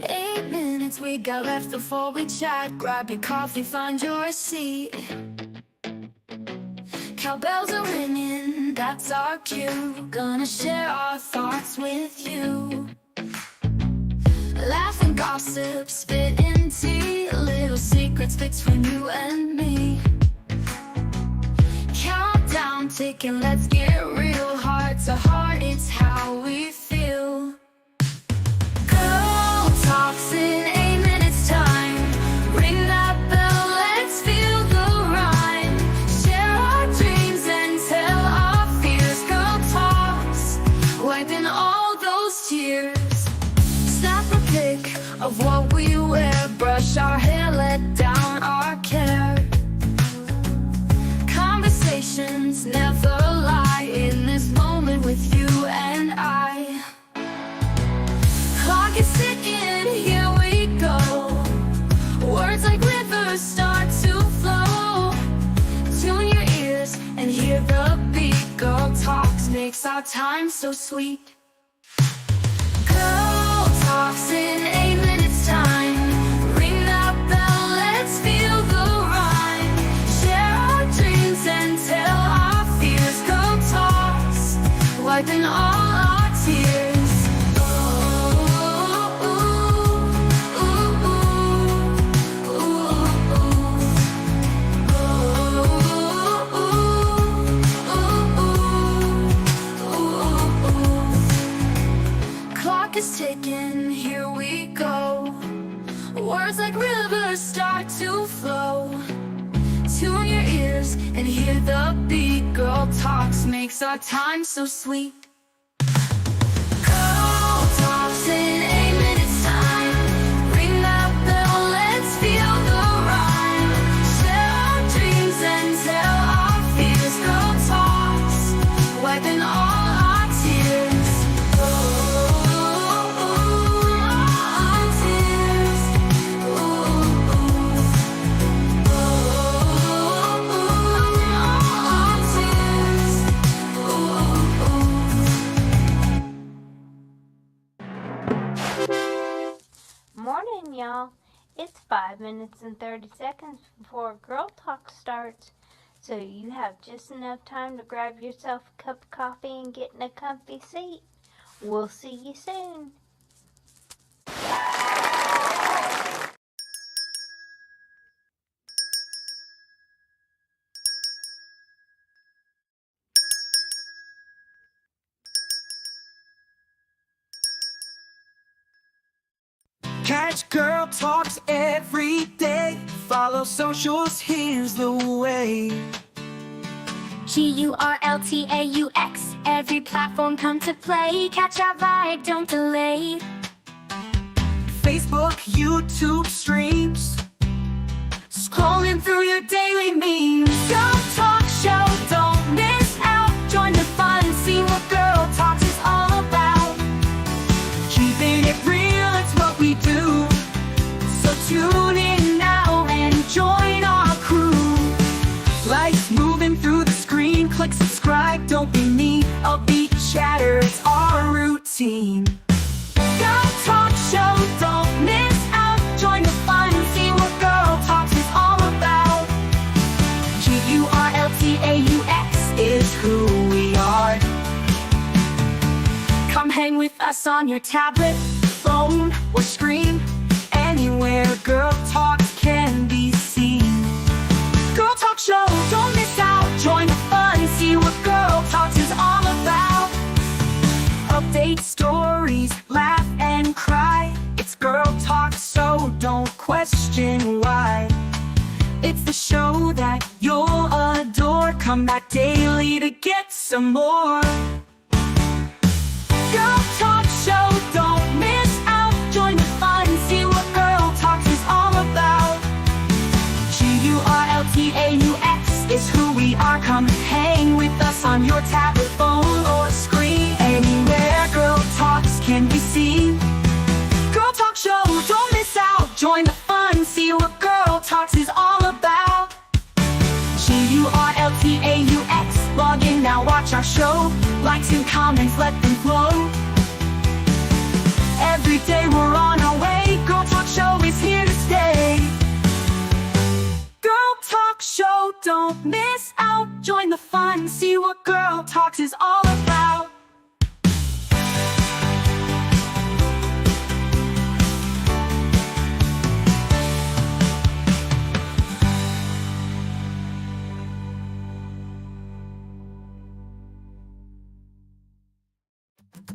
8 minutes we got left before we chat. Grab your coffee, find your seat. Cowbells are ringing, that's our cue. Gonna share our thoughts with you. Laugh and gossip, spit in tea. Little secrets between you and me. Countdown ticking, let's get real. Heart to heart, it's how we feel. Girl talks in 8 minutes time. Ring that bell, let's feel the rhyme. Share our dreams and tell our fears. Girl talks, wiping all those tears. Snap a pic of what we wear. Brush our hair, let down our care. Conversations never lie in this moment with you and I. Clock is ticking, here we go. Words like rivers start to flow. Tune your ears and hear the beat. Girl talks makes our time so sweet. Girl talks in 8 minutes time. Ring that bell, let's feel the rhyme. Share our dreams and tell our fears. Girl talks, wiping all our tears. Clock is ticking, here we go. Words like rivers start to flow. Tune your ears and hear the beat. Girl talks makes our time so sweet. Girl talks in 8 minutes time. Ring that bell, let's feel the rhyme. Share our dreams and tell our fears. Girl talks, wiping all our tears. Morning, y'all. It's 5 minutes and 30 seconds before Girl Talk starts, so you have just enough time to grab yourself a cup of coffee and get in a comfy seat. We'll see you soon. Catch Girl Talks every day. Follow socials, here's the way. GURLTAUX, every platform come to play. Catch our vibe, don't delay. Facebook, YouTube streams, scrolling through your daily memes. Girl Talk Show, don't miss out. Join the fun, see what Girl Talks is all about. Keeping it real, it's what we do. So tune in now and join our crew. Lights moving through the screen, click subscribe, don't be me. Upbeat chatter, it's our routine. Girl Talk Show, don't miss out. Join the fun, see what Girl Talks is all about. GURLTAUX is who we are. Come hang with us on your tablet, phone, or screen. Anywhere Girl Talks can be seen. Girl Talk Show, don't miss out. Join the fun, see what Girl Talks is all about. Update stories, laugh and cry. It's Girl Talk, so don't question why. It's the show that you'll adore. Come back daily to get some more. Girl Talk Show, don't miss out. Join the fun, see what Girl Talks is all about. GURLTAUX is who we are. Come hang with us on your tablet, phone, or screen. Anywhere Girl Talks can be seen. Girl Talk Show, don't miss out. Join the fun, see what Girl Talks is all about. GURLTAUX, log in now, watch our show. Likes and comments, let them flow. Every day we're on our way. don't miss out. Join the fun, see what Girl Talks is all about.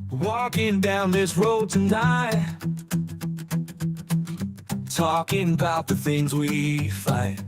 Walking down this road tonight, talking about the things we fight.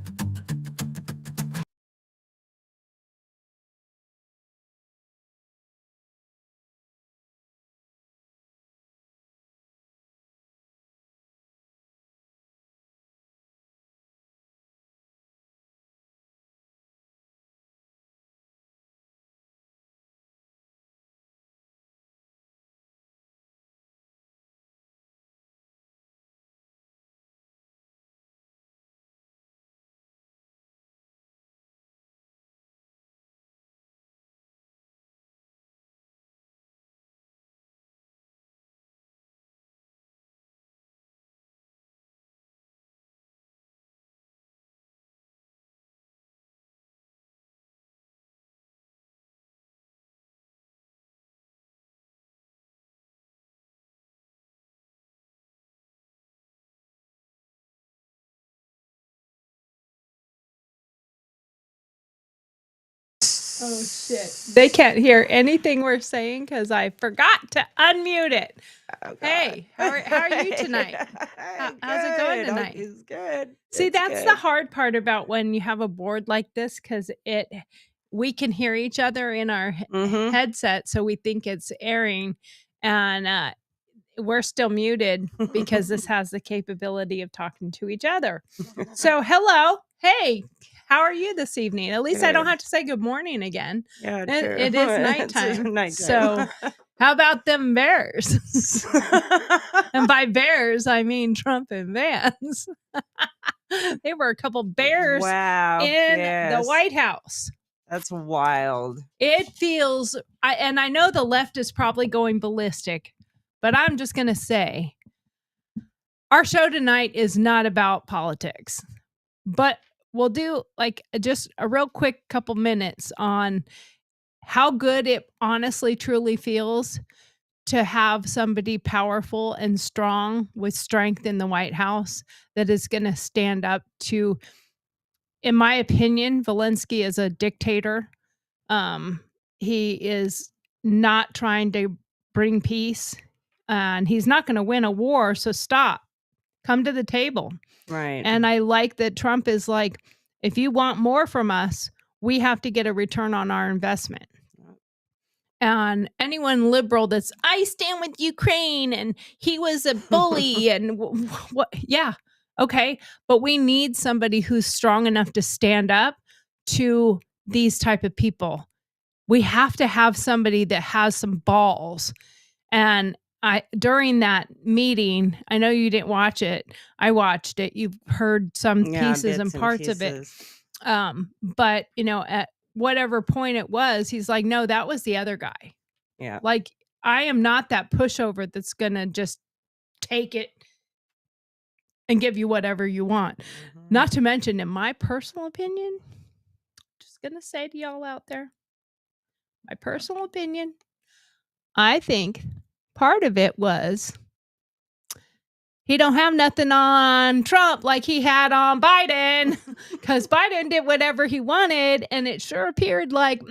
Oh shit. They can't hear anything we're saying because I forgot to unmute it. Oh, God. Hey, how are you tonight? How's it going tonight? It's good. See, It's that's the good. hard part about when you have a board like this because we can hear each other in our Mhm. headset, so we think it's airing, and we're still muted because this has the capability of talking to each other. So, hello, hey, how are you this evening? At least I don't Good. have to say good morning again. Yeah, It- true. it is It's nighttime. nighttime. So, how about them bears? And by bears, I mean Trump and Vance. There were a couple bears wow. in the Yes. White House. That's wild. It feels, and I know the left is probably going ballistic, but I'm just going to say our show tonight is not about politics, but we'll do like just a real quick couple minutes on how good it honestly truly feels to have somebody powerful and strong with strength in the White House that is going to stand up to, in my opinion, Zelensky is a dictator. He is not trying to bring peace, and he's not going to win a war. So stop, come to the table. Right. And I like that Trump is like, if you want more from us, we have to get a return on our investment. And anyone liberal that's, I stand with Ukraine and he was a bully and what? Yeah. Okay. But we need somebody who's strong enough to stand up to these type of people. We have to have somebody that has some balls. And during that meeting, I know you didn't watch it. I watched it. You've heard some pieces and bits parts of it. pieces. But at whatever point it was, he's like, no, that was the other guy. Yeah. Like, I am not that pushover that's gonna just take it and give you whatever you want. Mhm. Not to mention, in my personal opinion, just gonna say to y'all out there, my personal opinion, I think part of it was he don't have nothing on Trump like he had on Biden, because Biden did whatever he wanted, and it sure appeared like,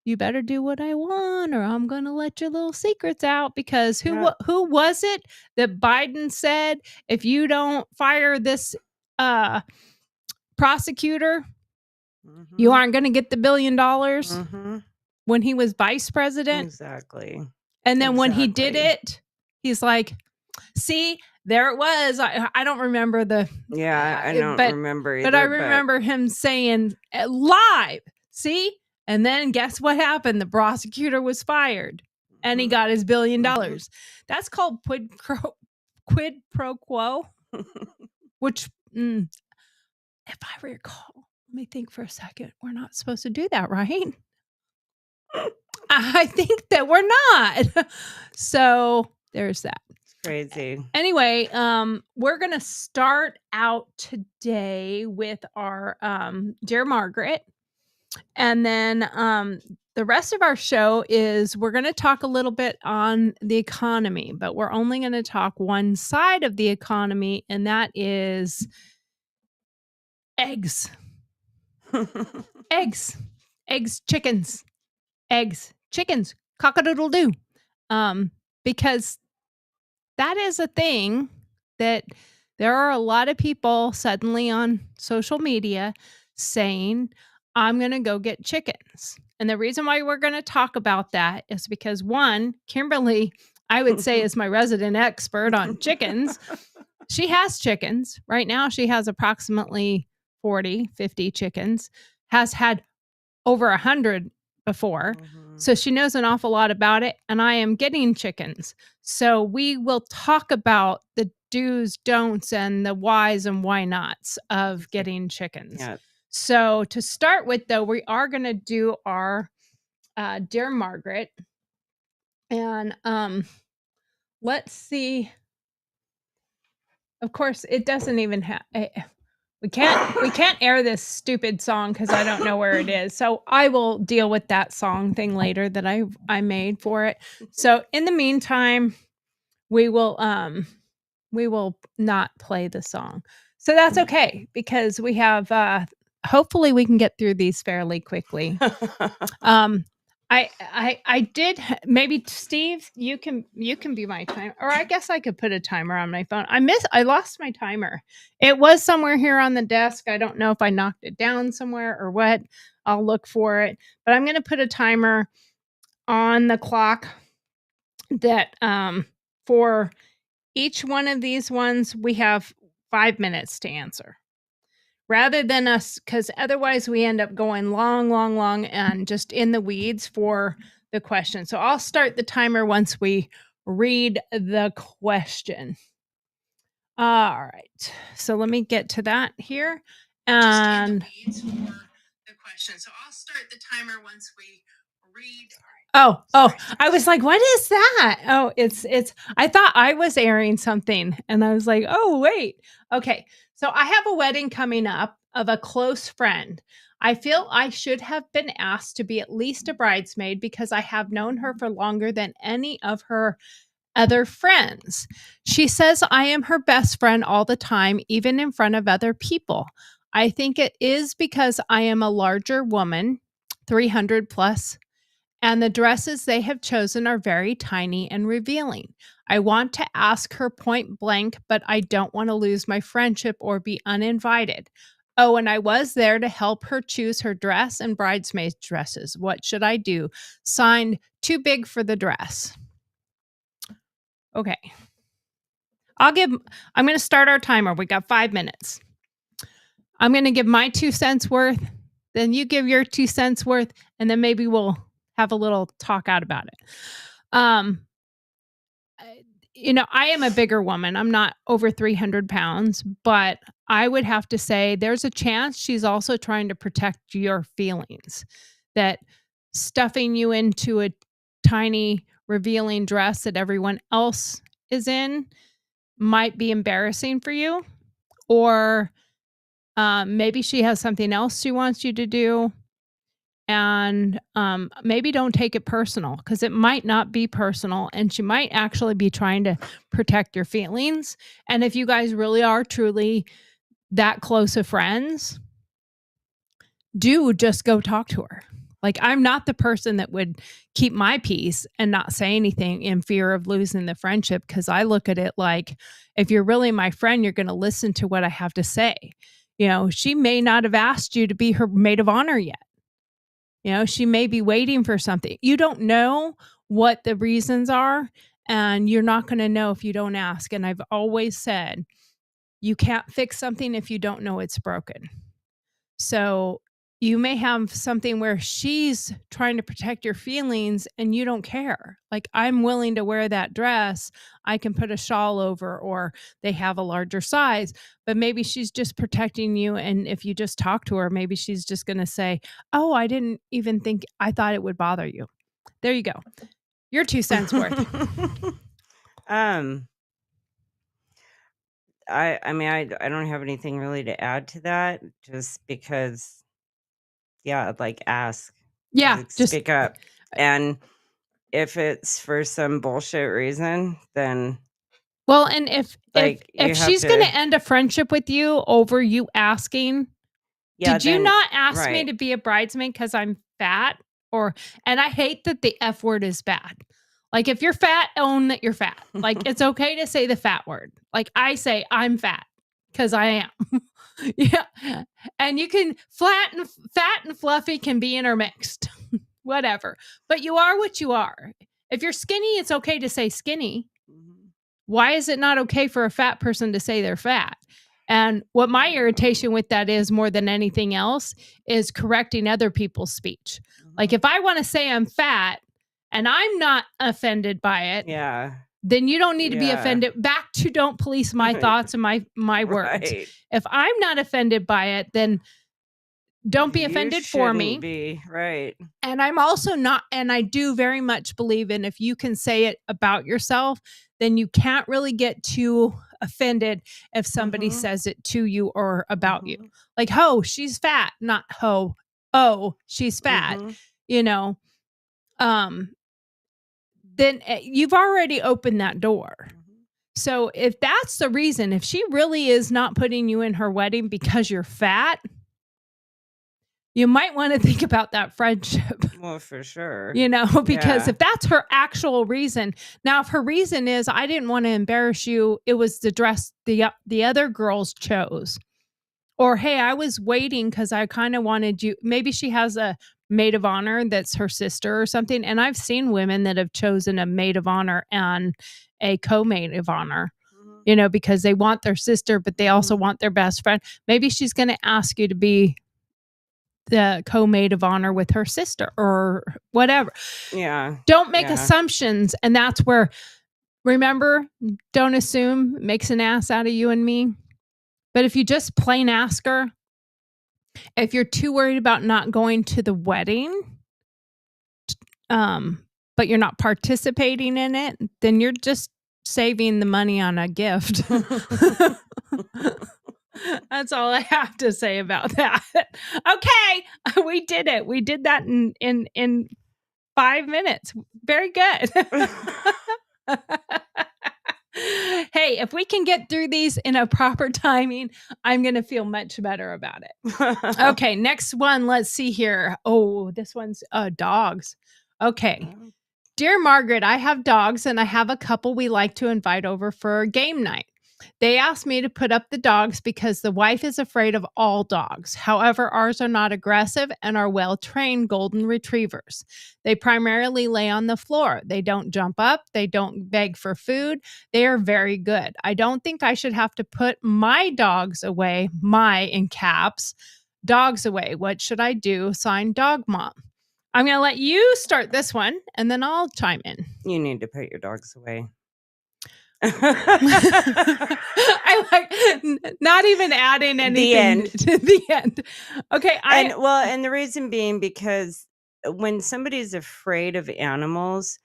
you better do what I want, or I'm gonna let your little secrets out. Because who was it that Biden said, if you don't fire this prosecutor, you aren't gonna get the $1 billion Mhm. when he was vice president? Exactly. And then when he did it, he's like, see, there it was. I don't remember the. Yeah, I don't remember either. But I remember him saying live, see? And then guess what happened? The prosecutor was fired and he got his $1 billion. That's called quid pro quo, which, if I recall, let me think for a second. We're not supposed to do that, right? I think that we're not. So there's that. Crazy. Anyway, we're going to start out today with our Dear Margaret. And then the rest of our show is we're going to talk a little bit on the economy, but we're only going to talk one side of the economy, and that is eggs. Eggs. Eggs, chickens. Eggs, chickens. Cock-a-doodle-doo. Because that is a thing that there are a lot of people suddenly on social media saying, I'm going to go get chickens. And the reason why we're going to talk about that is because, one, Kimberly, I would say, is my resident expert on chickens. She has chickens. Right now, she has approximately 40, 50 chickens, has had over 100 before. So she knows an awful lot about it. And I am getting chickens. So we will talk about the do's, don'ts, and the whys and why nots of getting chickens. Yeah. So to start with, though, we are going to do our Dear Margaret. And let's see. Of course, it doesn't even have... We can't air this stupid song because I don't know where it is. So I will deal with that song thing later that I made for it. So in the meantime, we will not play the song. So that's okay because we have hopefully we can get through these fairly quickly. I did maybe Steve, you can be my timer, or I guess I could put a timer on my phone. I lost my timer. It was somewhere here on the desk. I don't know if I knocked it down somewhere or what. I'll look for it, but I'm going to put a timer on the clock that for each one of these ones we have 5 minutes to answer. Rather than us, because otherwise we end up going long and just in the weeds for the question. So I'll start the timer once we read the question. All right. So let me get to that here. And just in the weeds for the question. So I'll start the timer once we read. Oh, I was like, what is that? Oh, it's I thought I was airing something and I was like, oh, wait. Okay. So I have a wedding coming up of a close friend. I feel I should have been asked to be at least a bridesmaid because I have known her for longer than any of her other friends. She says I am her best friend all the time, even in front of other people. I think it is because I am a larger woman, 300 plus, and the dresses they have chosen are very tiny and revealing. I want to ask her point blank, but I don't want to lose my friendship or be uninvited. Oh, and I was there to help her choose her dress and bridesmaid dresses. What should I do? Signed, too big for the dress. Okay. I'm going to start our timer. We got 5 minutes. I'm going to give my 2 cents worth. Then you give your 2 cents worth, and then maybe we'll have a little talk out about it. I am a bigger woman. I'm not over 300 pounds, but I would have to say there's a chance she's also trying to protect your feelings, that stuffing you into a tiny revealing dress that everyone else is in might be embarrassing for you, or maybe she has something else she wants you to do. And maybe don't take it personal because it might not be personal and she might actually be trying to protect your feelings. And if you guys really are truly that close of friends, do just go talk to her. Like, I'm not the person that would keep my peace and not say anything in fear of losing the friendship, because I look at it like, if you're really my friend, you're going to listen to what I have to say. She may not have asked you to be her maid of honor yet. She may be waiting for something. You don't know what the reasons are, and you're not going to know if you don't ask. And I've always said, you can't fix something if you don't know it's broken. So you may have something where she's trying to protect your feelings and you don't care. Like, I'm willing to wear that dress. I can put a shawl over, or they have a larger size, but maybe she's just protecting you. And if you just talk to her, maybe she's just going to say, oh, I didn't even think, I thought it would bother you. There you go. Your 2 cents worth. I mean, I don't have anything really to add to that, just because, yeah, like, ask. Yeah, Like, just speak up. And if it's for some bullshit reason, then, well, and if like, you if have she's going to, to end a friendship with you over you asking, yeah, did you then, not ask me right. to be a bridesmaid because I'm fat? Or, and I hate that the F word is bad. Like, if you're fat, own that you're fat. Like, it's okay to say the fat word. Like, I say I'm fat because I am. Yeah. And you can fat and fluffy can be intermixed. Whatever. But you are what you are. If you're skinny, it's okay to say skinny. Mhm. Why is it not okay for a fat person to say they're fat? And what my irritation with that is, more than anything else, is correcting other people's speech. Like, Mhm. if I want to say I'm fat and I'm not offended by it, Yeah. then you don't need to be Yeah. offended. Back to don't police my thoughts and my words. Right. If I'm not offended by it, then don't be You offended for me. shouldn't be, right. And I'm also not, and I do very much believe in, if you can say it about yourself, then you can't really get too offended if somebody Mhm. says it to you or about you. Mhm. Like, ho, she's fat, not ho, oh, she's fat, Mhm. you know. Then you've already opened that door. Mhm. So if that's the reason, if she really is not putting you in her wedding because you're fat, you might want to think about that friendship. Well, for sure. You know, because Yeah. if that's her actual reason. Now, if her reason is, I didn't want to embarrass you, it was the dress the other girls chose. Or, hey, I was waiting because I kind of wanted you. Maybe she has a maid of honor that's her sister or something. And I've seen women that have chosen a maid of honor and a co-maid of honor, Mhm. you know, because they want their sister, but they also Mhm. want their best friend. Maybe she's going to ask you to be the co-maid of honor with her sister or whatever. Yeah. Don't make Yeah. assumptions. And that's where, remember, don't assume, makes an ass out of you and me. But if you just plain ask her, if you're too worried about not going to the wedding, but you're not participating in it, then you're just saving the money on a gift. That's all I have to say about that. Okay, we did it. We did that in 5 minutes. Very good. Hey, if we can get through these in a proper timing, I'm going to feel much better about it. Okay, next one. Let's see here. Oh, this one's dogs. Okay. Dear Margaret, I have dogs and I have a couple we like to invite over for a game night. They asked me to put up the dogs because the wife is afraid of all dogs. However, ours are not aggressive and are well-trained golden retrievers. They primarily lay on the floor. They don't jump up. They don't beg for food. They are very good. I don't think I should have to put my dogs away, my in caps, dogs away. What should I do? Signed, Dog Mom. I'm going to let you start this one and then I'll chime in. You need to put your dogs away. I like not even adding anything end. to the end. Okay, And the reason being because when somebody's afraid of animals,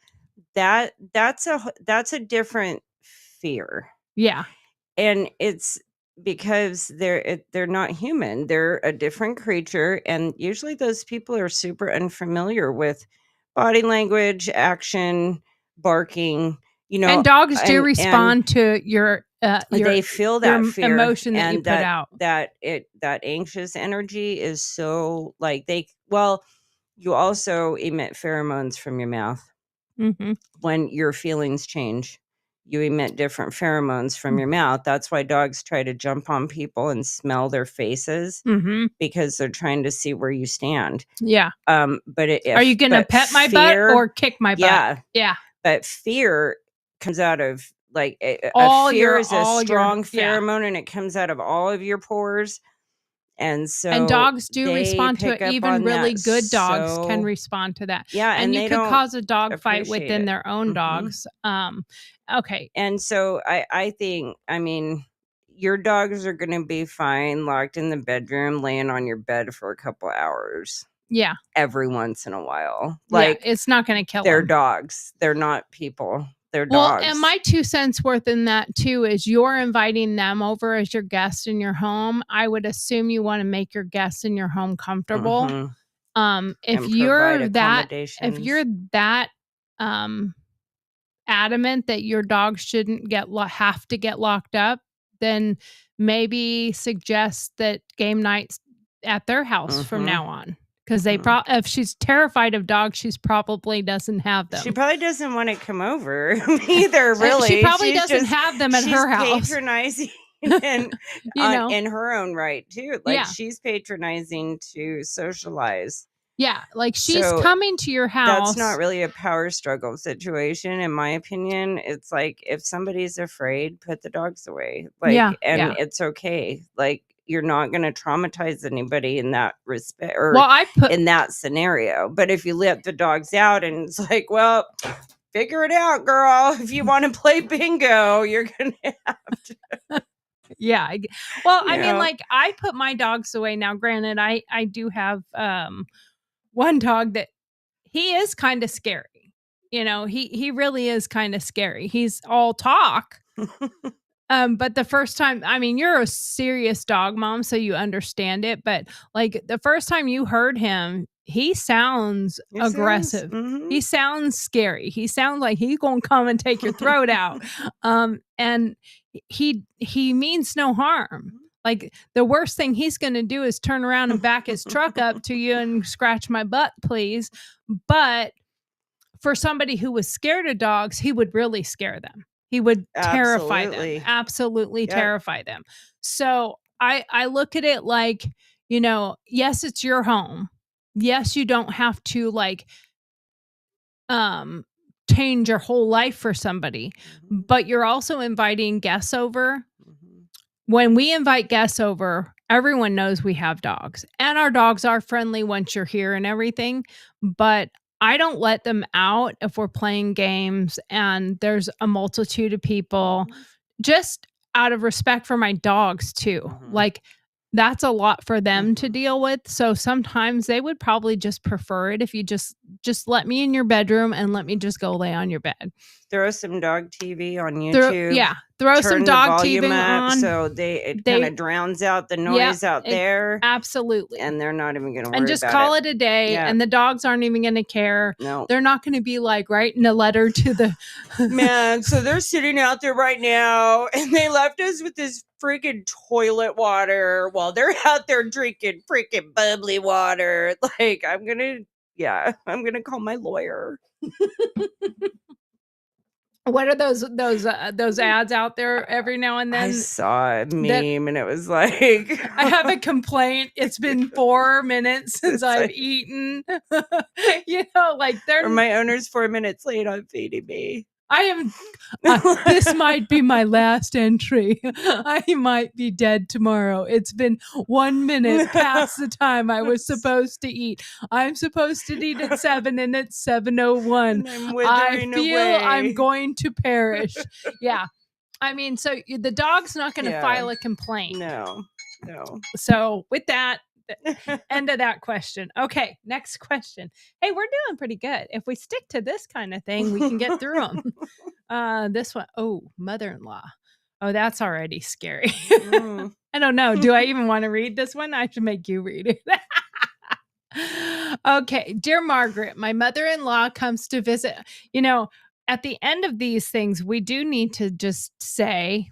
that's a different fear. yeah. And it's because they're not human. They're a different creature, and usually those people are super unfamiliar with body language, action, barking, And dogs do and respond to your they feel that fear, emotion that you and put out. that anxious energy is so, like, you also emit pheromones from your mouth. Mm-hmm. When your feelings change, you emit different pheromones from your mouth. That's why dogs try to jump on people and smell their faces, Mm-hmm. because they're trying to see where you stand. Yeah. But Are you going to pet my butt or kick my butt? Yeah. Yeah. But fear comes out of, like, a fear is a strong pheromone, and it comes out of all of your pores. And so and dogs do they respond to pick it. up Even on really that, good dogs can so respond to that. yeah, And you they could don't cause a dog fight appreciate within it. their own Mhm. dogs. Okay. And so I think, I mean, your dogs are going to be fine locked in the bedroom, laying on your bed for a couple hours Yeah. every once in a while. Yeah. Like, It's not going to kill they're them. dogs. They're not people. their Well, dogs. and my 2 cents worth in that too is you're inviting them over as your guest in your home. I would assume you want to make your guests in your home comfortable. Mhm. If And you're provide that adamant that your dog shouldn't have to get locked up, then maybe suggest that game nights at their house from Mhm. now on. Because Mhm. if she's terrified of dogs, she's probably doesn't have them. She probably doesn't want to come over either, She really. probably She's doesn't just have them at she's her house. patronizing and You know? in her own right too. Like, Yeah. she's patronizing to socialize. Yeah, like she's So coming to your house. that's not really a power struggle situation, in my opinion. It's like, if somebody's afraid, put the dogs away. Yeah, Like, and yeah. it's okay. Like, you're not going to traumatize anybody in that respect, or Well, I put in that scenario. But if you let the dogs out and it's like, well, figure it out, girl. If you want to play bingo, you're going to have to. Yeah. Well, You I mean, know? like I put my dogs away now. Granted, I do have one dog that he is kind of scary. You know, he really is kind of scary. He's all talk. But the first time, I mean, you're a serious dog mom, so you understand it. But like the first time you heard him, he sounds It sounds- aggressive. mhm. He sounds scary. He sounds like he's gonna come and take your throat out. And he means no harm. Like the worst thing he's gonna do is turn around and back his truck up to you and scratch my butt, please. But for somebody who was scared of dogs, he would really scare them. He would terrify Absolutely. them. Absolutely Yep. terrify them. So I look at it like, you know, yes, it's your home. Yes, you don't have to like change your whole life for somebody, Mhm. but you're also inviting guests over. Mhm. When we invite guests over, everyone knows we have dogs, and our dogs are friendly once you're here and everything. But I don't let them out if we're playing games and there's a multitude of people, Mhm. just out of respect for my dogs too. Mhm. Like that's a lot for them to Mhm. deal with. So sometimes they would probably just prefer it if you just let me in your bedroom and let me just go lay on your bed. Throw some dog TV on YouTube. Throw some Turn the dog volume TV up on. so it kind of drowns out the noise out there, Absolutely. and they're not even going to worry And just about call it. it a day, Yeah. and the dogs aren't even going to care. No. They're not going to be like writing a letter to the Man, so they're sitting out there right now, and they left us with this freaking toilet water while they're out there drinking freaking bubbly water. Like, I'm going to call my lawyer. What are those ads out there every now and I then? saw a meme and it was like, I have a complaint. It's been 4 minutes since It's I've like- eaten. You know, like or my owner's 4 minutes late on feeding me. I am. This might be my last entry. I might be dead tomorrow. It's been 1 minute past the time I was supposed to eat. I'm supposed to eat at 7, and it's 7:01. And I'm I withering feel away. I'm going to perish. Yeah, I mean, so the dog's not going to Yeah. file a complaint. No. So with that, end of that question. Okay, next question. Hey, we're doing pretty good. If we stick to this kind of thing, we can get through them. This one, oh, mother-in-law. Oh, that's already scary. Mm. I don't know. Do I even want to read this one? I should make you read it. Okay, dear Margaret, my mother-in-law comes to visit. You know, at the end of these things, we do need to just say,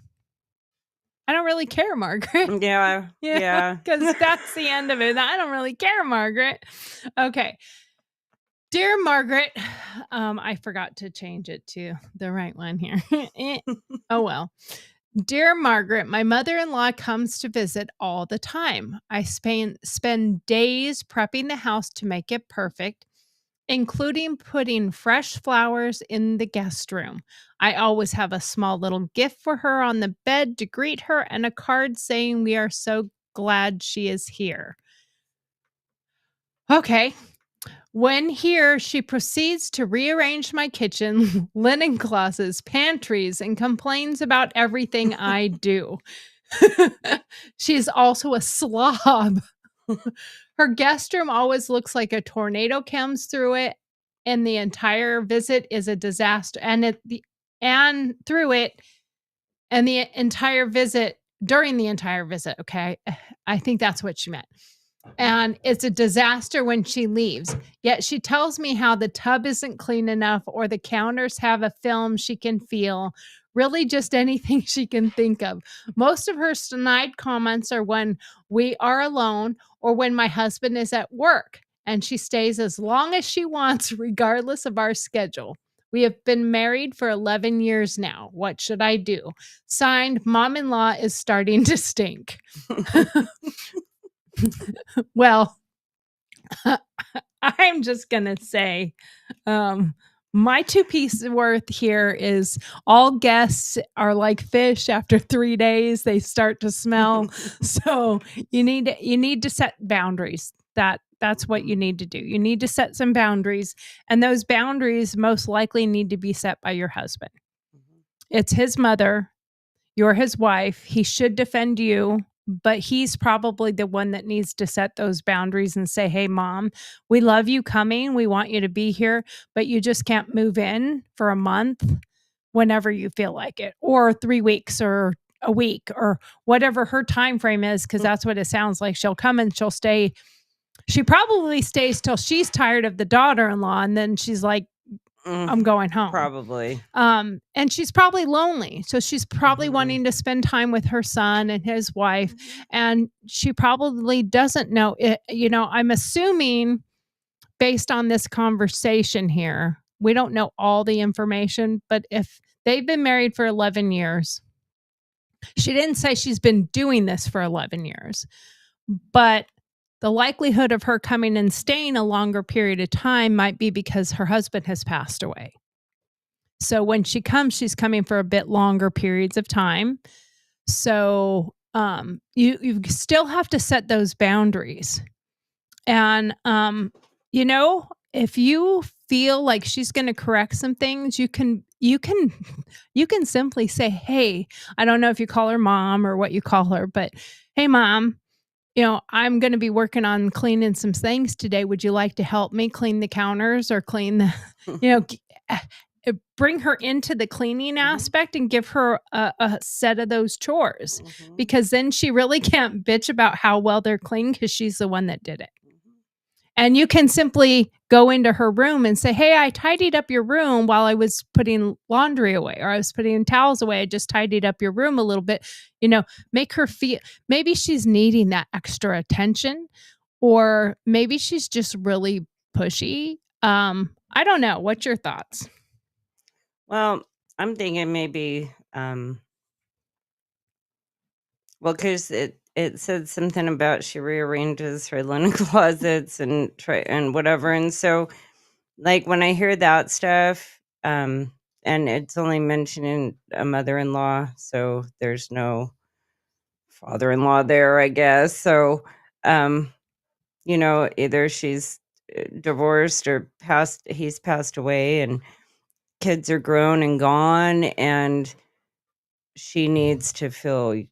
I don't really care, Margaret. Yeah. Yeah. Because that's the end of it. I don't really care, Margaret. Okay. Dear Margaret, I forgot to change it to the right one here. Oh, well. Dear Margaret, my mother-in-law comes to visit all the time. I spend days prepping the house to make it perfect, including putting fresh flowers in the guest room. I always have a small little gift for her on the bed to greet her and a card saying we are so glad she is here. Okay. When here, she proceeds to rearrange my kitchen, linen closets, pantries, and complains about everything I do. She's also a slob. Her guest room always looks like a tornado comes through it, and the entire visit is a disaster. And and through it and the entire visit during the entire visit. Okay. I think that's what she meant. And it's a disaster when she leaves. Yet she tells me how the tub isn't clean enough or the counters have a film she can feel. Really, just anything she can think of. Most of her snide comments are when we are alone or when my husband is at work, and she stays as long as she wants, regardless of our schedule. We have been married for 11 years now. What should I do? Signed, Mom in law is starting to stink. Well, I'm just going to say my 2 piece worth here is all guests are like fish. After 3 days, they start to smell. So you need to set boundaries. That's what you need to do. You need to set some boundaries, and those boundaries most likely need to be set by your husband. It's his mother. You're his wife. He should defend you, but he's probably the one that needs to set those boundaries and say, hey, Mom, we love you coming. We want you to be here, but you just can't move in for a month whenever you feel like it, or 3 weeks or a week or whatever her time frame is, because that's what it sounds like. She'll come and she'll stay. She probably stays till she's tired of the daughter-in-law, and then she's like, I'm going home. Probably. And she's probably lonely. So she's probably wanting to spend time with her son and his wife. And she probably doesn't know it. I'm assuming based on this conversation here, we don't know all the information, but if they've been married for 11 years, she didn't say she's been doing this for 11 years, but the likelihood of her coming and staying a longer period of time might be because her husband has passed away. So when she comes, she's coming for a bit longer periods of time. So you still have to set those boundaries. And if you feel like she's going to correct some things, you can simply say, hey, I don't know if you call her Mom or what you call her, but hey, Mom, I'm going to be working on cleaning some things today. Would you like to help me clean the counters or clean the, bring her into the cleaning aspect and give her a set of those chores, because then she really can't bitch about how well they're clean because she's the one that did it. And you can simply go into her room and say, hey, I tidied up your room while I was putting laundry away, or I was putting towels away. I just tidied up your room a little bit. Make her feel, maybe she's needing that extra attention, or maybe she's just really pushy. I don't know. What's your thoughts? Well, I'm thinking maybe, because it said something about she rearranges her linen closets and whatever. And so, like, when I hear that stuff, and it's only mentioning a mother-in-law, so there's no father-in-law there, I guess. So, either she's divorced or he's passed away, and kids are grown and gone, and she needs to feel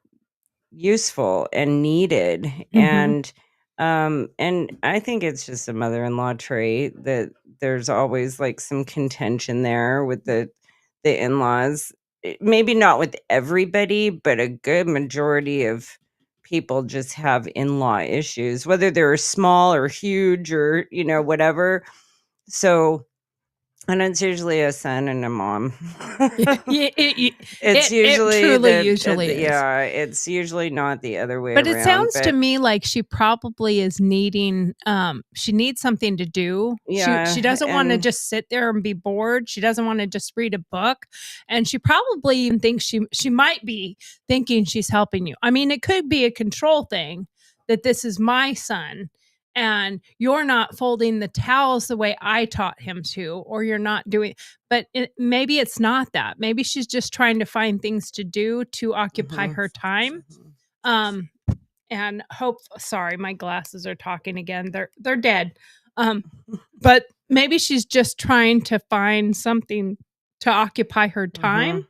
useful and needed. And I think it's just a mother-in-law trait that there's always like some contention there with the in-laws. Maybe not with everybody, but a good majority of people just have in-law issues, whether they're small or huge or whatever. So, and it's usually a son and a mom. It's usually usually is. Yeah, it's usually not the other way But around. it sounds to me like she probably is needing, she needs something to do. Yeah, She doesn't want to and just sit there and be bored. She doesn't want to just read a book. And she probably even thinks she might be thinking she's helping you. I mean, it could be a control thing, that this is my son and you're not folding the towels the way I taught him to, or you're not doing, but maybe it's not that. Maybe she's just trying to find things to do to occupy her time. And sorry, my glasses are talking again. They're dead. But maybe she's just trying to find something to occupy her time.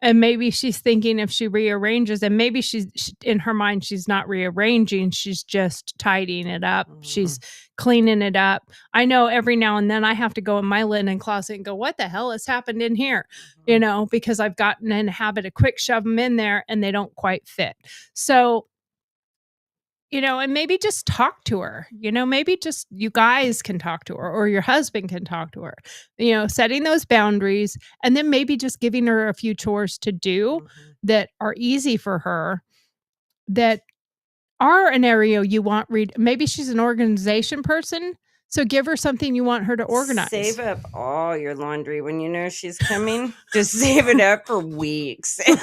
And maybe she's thinking if she rearranges, and maybe in her mind, she's not rearranging. She's just tidying it up. She's cleaning it up. I know every now and then I have to go in my linen closet and go, what the hell has happened in here? You know, because I've gotten in a habit of quick shove them in there and they don't quite fit. So, you know, and maybe just talk to her, you know, maybe just you guys can talk to her or your husband can talk to her, you know, setting those boundaries and then maybe just giving her a few chores to do that are easy for her, that are an area you want maybe she's an organization person. So give her something you want her to organize. Save up all your laundry when you know she's coming. Just save it up for weeks. Yeah,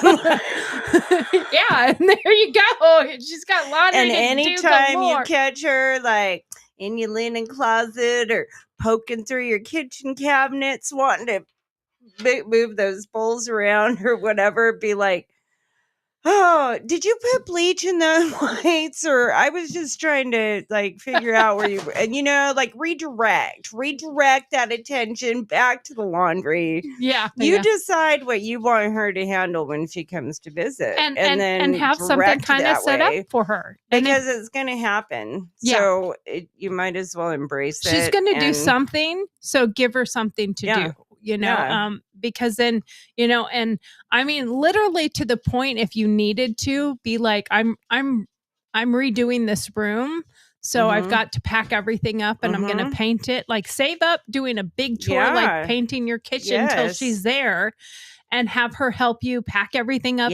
and there you go. She's got laundry. And to anytime do you galore. catch her like in your linen closet or poking through your kitchen cabinets, wanting to move those bowls around or whatever, be like, oh, did you put bleach in the whites? Or I was just trying to like figure out where you were. And you know, like redirect that attention back to the laundry. Yeah. You decide what you want her to handle when she comes to visit. And then have something direct kind of that set way, up for her. because it's going to happen. Yeah. So you might as well embrace it. She's going to do something. So give her something to do, you know, because then, you know, and I mean, literally to the point, if you needed to be like, I'm redoing this room. So I've got to pack everything up and I'm going to paint it. Like save up doing a big chore, like painting your kitchen till she's there, and have her help you pack everything up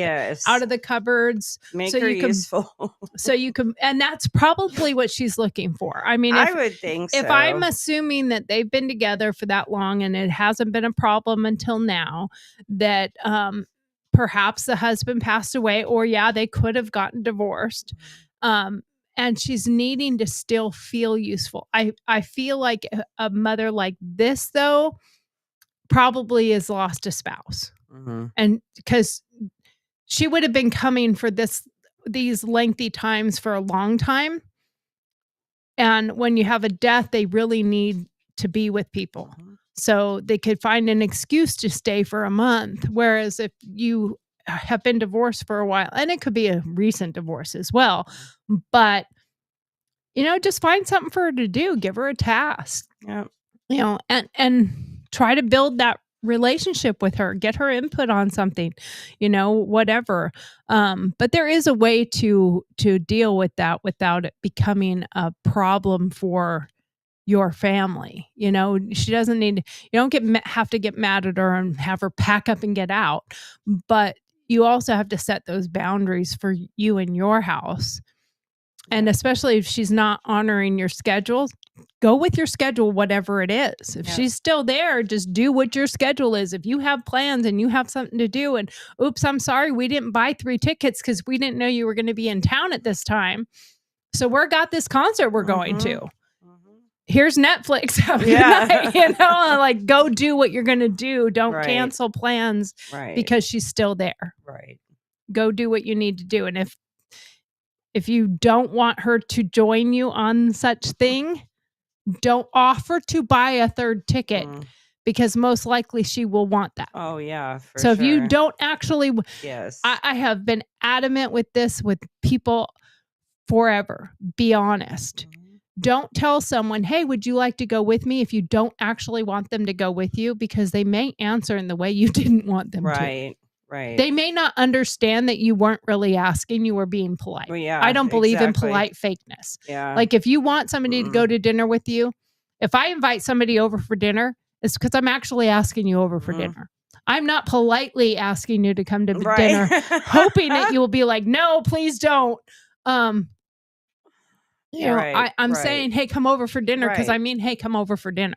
out of the cupboards. Make so her you can, useful. So you can, and that's probably what she's looking for. I mean, I would think so. If I'm assuming that they've been together for that long and it hasn't been a problem until now, that perhaps the husband passed away, or they could have gotten divorced. And she's needing to still feel useful. I feel like a mother like this, though, probably has lost a spouse. And because she would have been coming for these lengthy times for a long time. And when you have a death, they really need to be with people. So they could find an excuse to stay for a month. Whereas if you have been divorced for a while, and it could be a recent divorce as well, but, you know, just find something for her to do. Give her a task, you know, and try to build that relationship with her, get her input on something, you know, whatever. But there is a way to deal with that without it becoming a problem for your family. You know, she doesn't need, you don't have to get mad at her and have her pack up and get out, but you also have to set those boundaries for you and your house. And especially if she's not honoring your schedule, go with your schedule, whatever it is. If she's still there, just do what your schedule is. If you have plans and you have something to do, and oops, I'm sorry, we didn't buy 3 tickets because we didn't know you were going to be in town at this time. So we're got this concert we're going to. Here's Netflix. Have a good night, you know, like go do what you're going to do. Don't cancel plans because she's still there. Go do what you need to do. And if you don't want her to join you on such thing, don't offer to buy a 3rd ticket because most likely she will want that. Oh yeah. So if you don't actually, yes, I have been adamant with this with people forever. Be honest. Don't tell someone, hey, would you like to go with me, if you don't actually want them to go with you, because they may answer in the way you didn't want them to. Right. They may not understand that you weren't really asking, you were being polite. Well, yeah, I don't believe in polite fakeness. Like if you want somebody to go to dinner with you, if I invite somebody over for dinner, it's because I'm actually asking you over for dinner. I'm not politely asking you to come to dinner, hoping that you will be like, no, please don't. You know, I'm saying, hey, come over for dinner, because I mean, hey, come over for dinner.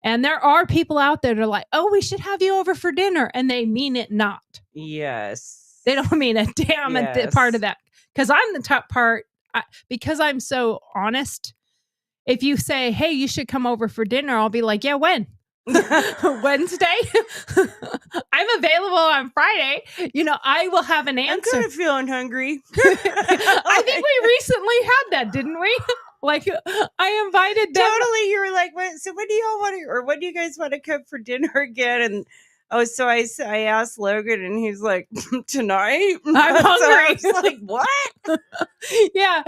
And there are people out there that are like, oh, we should have you over for dinner. And they mean it not. Yes. They don't mean a damn part of that. Because I'm the top part. Because I'm so honest. If you say, hey, you should come over for dinner, I'll be like, yeah, when? Wednesday? I'm available on Friday. You know, I will have an answer. I'm kind of feeling hungry. I think we recently had that, didn't we? Like I invited them. Totally. You were like, what? So what do y'all want to, or what do you guys want to cook for dinner again? And Oh, so I asked Logan, and he's like, "Tonight?" I'm So I hungry. was like, "What? Yeah.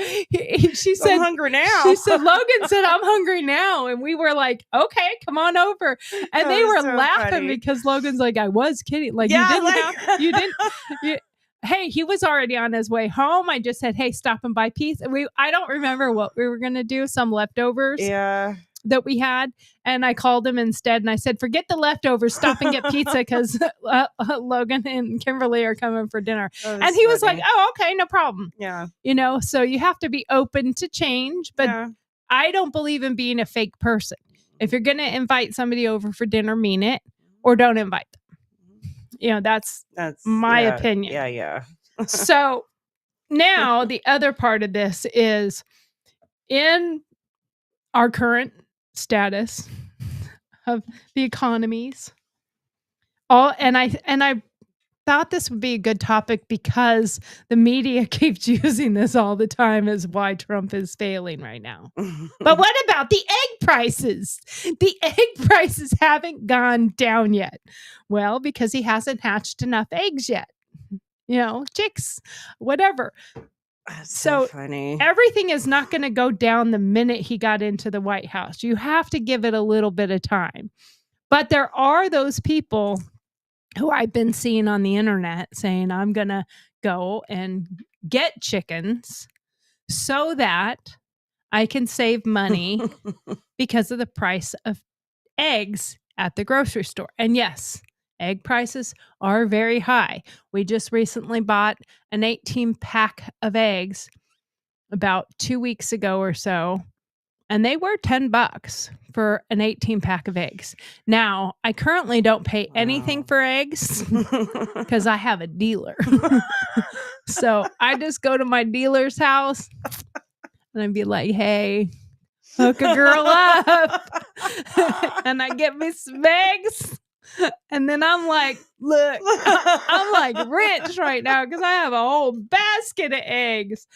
She I'm said, hungry now." she said, Logan said, I'm hungry now. And we were like, okay, come on over. And That they was were so laughing funny. because Logan's like, I was kidding. Like, you Yeah, didn't like- have, you didn't, you, hey, he was already on his way home. I just said, hey, stop and buy pizza. I don't remember what we were going to do, some leftovers Yeah. that we had. And I called him instead and I said, forget the leftovers, stop and get pizza because Logan and Kimberly are coming for dinner. That And he was funny. like, oh, okay, no problem. Yeah. You know, so you have to be open to change. But Yeah. I don't believe in being a fake person. If you're going to invite somebody over for dinner, mean it or don't invite them. You know, that's my yeah, opinion. Yeah, yeah. So now the other part of this is in our current status of the economies. And I thought this would be a good topic because the media keeps using this all the time as why Trump is failing right now. But what about the egg prices? The egg prices haven't gone down yet. Well, because he hasn't hatched enough eggs yet. You know, chicks, whatever. That's So funny. everything is not going to go down the minute he got into the White House. You have to give it a little bit of time. But there are those people who I've been seeing on the internet saying, I'm going to go and get chickens so that I can save money because of the price of eggs at the grocery store. And yes, egg prices are very high. We just recently bought an 18 pack of eggs about 2 weeks ago or so, and they were $10 for an 18 pack of eggs. Now, I currently don't pay anything Wow. for eggs because I have a dealer. So I just go to my dealer's house and I'd be like, hey, hook a girl up. And I get me some eggs. And then I'm like, look, I'm like rich right now because I have a whole basket of eggs.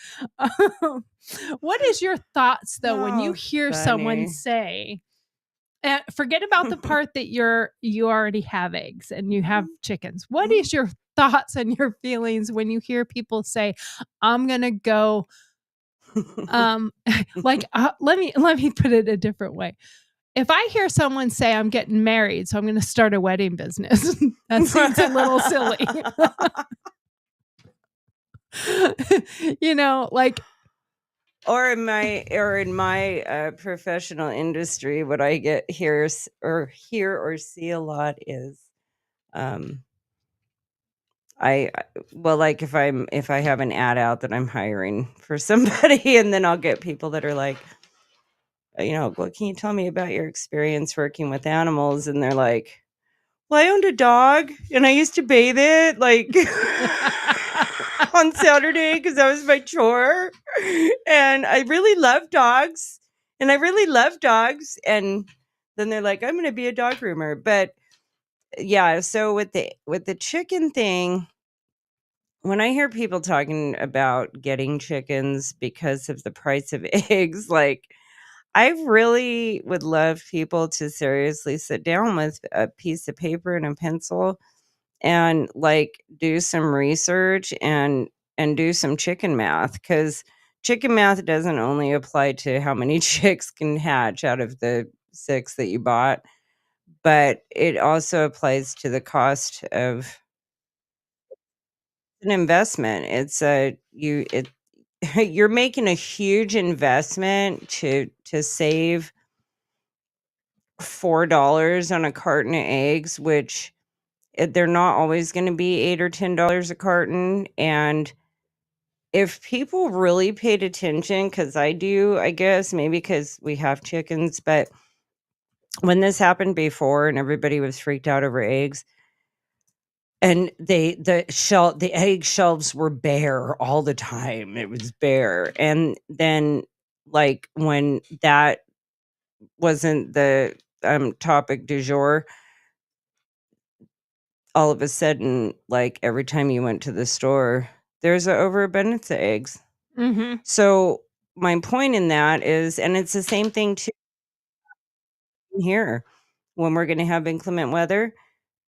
What is your thoughts though when you Oh, hear someone funny. say, forget about the part that you already have eggs and you have chickens. What is your thoughts and your feelings when you hear people say, I'm gonna go like let me put it a different way. If I hear someone say I'm getting married, so I'm going to start a wedding business, that seems a little silly. You know, like, Or in my professional industry, what I get hear or see a lot is, well, like if I have an ad out that I'm hiring for somebody, and then I'll get people that are like, what can you tell me about your experience working with animals? And they're like, well, I owned a dog and I used to bathe it like on Saturday because that was my chore. And I really love dogs. And then they're like, I'm going to be a dog groomer. But yeah, so with the chicken thing, when I hear people talking about getting chickens because of the price of eggs, like I really would love people to seriously sit down with a piece of paper and a pencil and like do some research and do some chicken math, because chicken math doesn't only apply to how many chicks can hatch out of the 6 that you bought, but it also applies to the cost of an investment. You're making a huge investment to save $4 on a carton of eggs, which they're not always going to be $8 or $10 a carton. And if people really paid attention, because I do, I guess, maybe because we have chickens, but when this happened before and everybody was freaked out over eggs, and the egg shelves were bare all the time. It was bare. And then like when that wasn't the topic du jour, all of a sudden, like every time you went to the store, there's an overabundance of eggs. mm-hmm. So my point in that is, and it's the same thing too here when we're going to have inclement weather,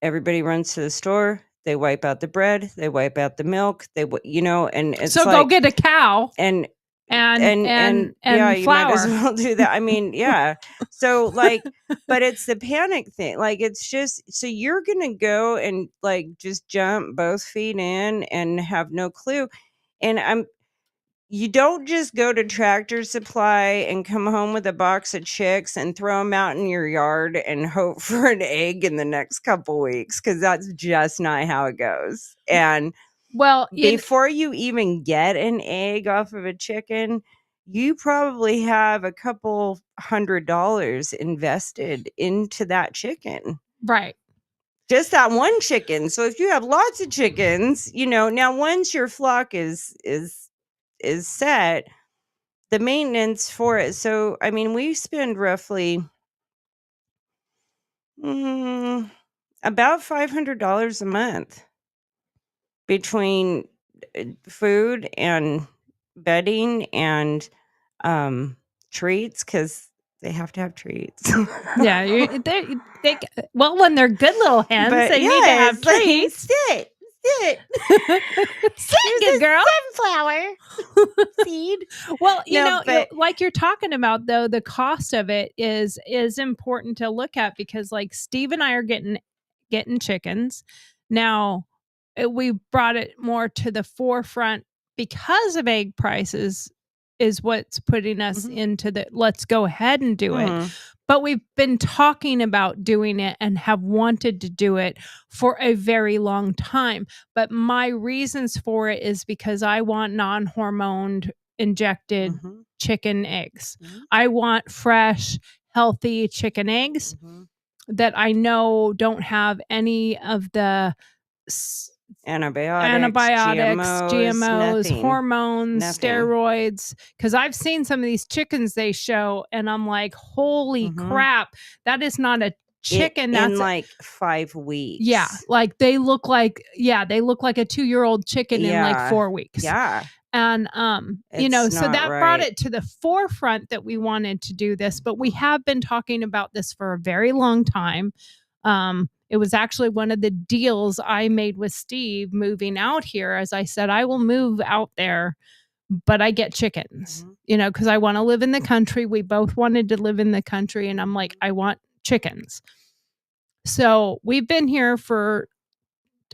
everybody runs to the store. They wipe out the bread. They wipe out the milk. And it's So go get a cow and and yeah, you might as flour. well do that. I mean, yeah. So but it's the panic thing. Like, it's just, so you're gonna go and just jump both feet in and have no clue. And you don't just go to Tractor Supply and come home with a box of chicks and throw them out in your yard and hope for an egg in the next couple weeks, because that's just not how it goes. And Well, before you even get an egg off of a chicken, you probably have a couple $100 invested into that chicken. right. Just that one chicken. So if you have lots of chickens, now once your flock is set, the maintenance for it. So, I mean, we spend roughly about $500 a month between food and bedding and treats, because they have to have treats. Yeah, well, when they're good little hens, But they need to have it's like, treats. sit. Sit, good girl. Sunflower seed. Well, but you're talking about, though, the cost of it is important to look at, because Steve and I are getting chickens now. We brought it more to the forefront because of egg prices is what's putting us into the let's go ahead and do it. But we've been talking about doing it and have wanted to do it for a very long time. But my reasons for it is because I want non-hormoned injected chicken eggs. I want fresh, healthy chicken eggs that I know don't have any of the antibiotics, GMOs, nothing. hormones, Nothing. steroids. Because I've seen some of these chickens they show, and I'm like, holy crap, that is not a chicken. That's in 5 weeks. Yeah, they look like a 2-year-old chicken in 4 weeks. Yeah. And so that brought it to the forefront that we wanted to do this, but we have been talking about this for a very long time. It was actually one of the deals I made with Steve moving out here. As I said, I will move out there, but I get chickens, because I want to live in the country. We both wanted to live in the country, and I'm like, I want chickens. So we've been here for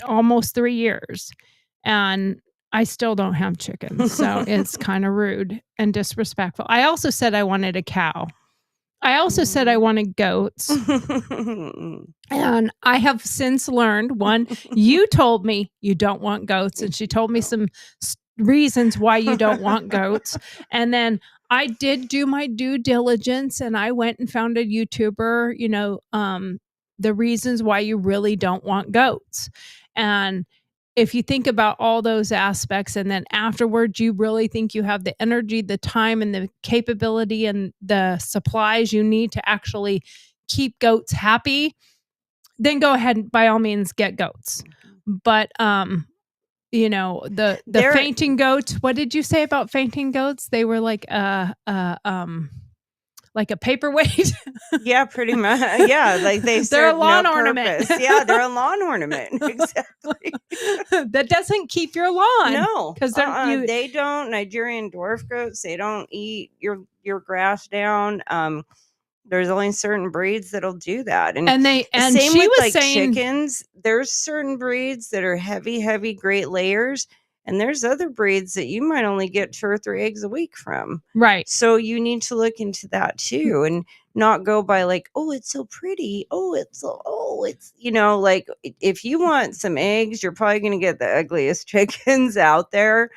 almost 3 years, and I still don't have chickens. So it's kind of rude and disrespectful. I also said I wanted a cow. I also said I wanted goats. And I have since learned, one, you told me you don't want goats, and she told me some reasons why you don't want goats. And then I did do my due diligence, and I went and found a YouTuber, the reasons why you really don't want goats. And if you think about all those aspects, and then afterwards you really think you have the energy, the time, and the capability and the supplies you need to actually keep goats happy, then go ahead and by all means get goats. But the fainting goats, what did you say about fainting goats? They were like a paperweight. Yeah, pretty much. Yeah, they they're a serve lawn no ornament. purpose. Yeah, they're a lawn ornament. Exactly. That doesn't keep your lawn. No, because they don't. Nigerian dwarf goats, they don't eat your grass down. There's only certain breeds that'll do that, and same she with was saying chickens. There's certain breeds that are heavy, great layers. And there's other breeds that you might only get 2 or 3 eggs a week from. Right. So you need to look into that too, and not go by oh, it's so pretty. It's if you want some eggs, you're probably going to get the ugliest chickens out there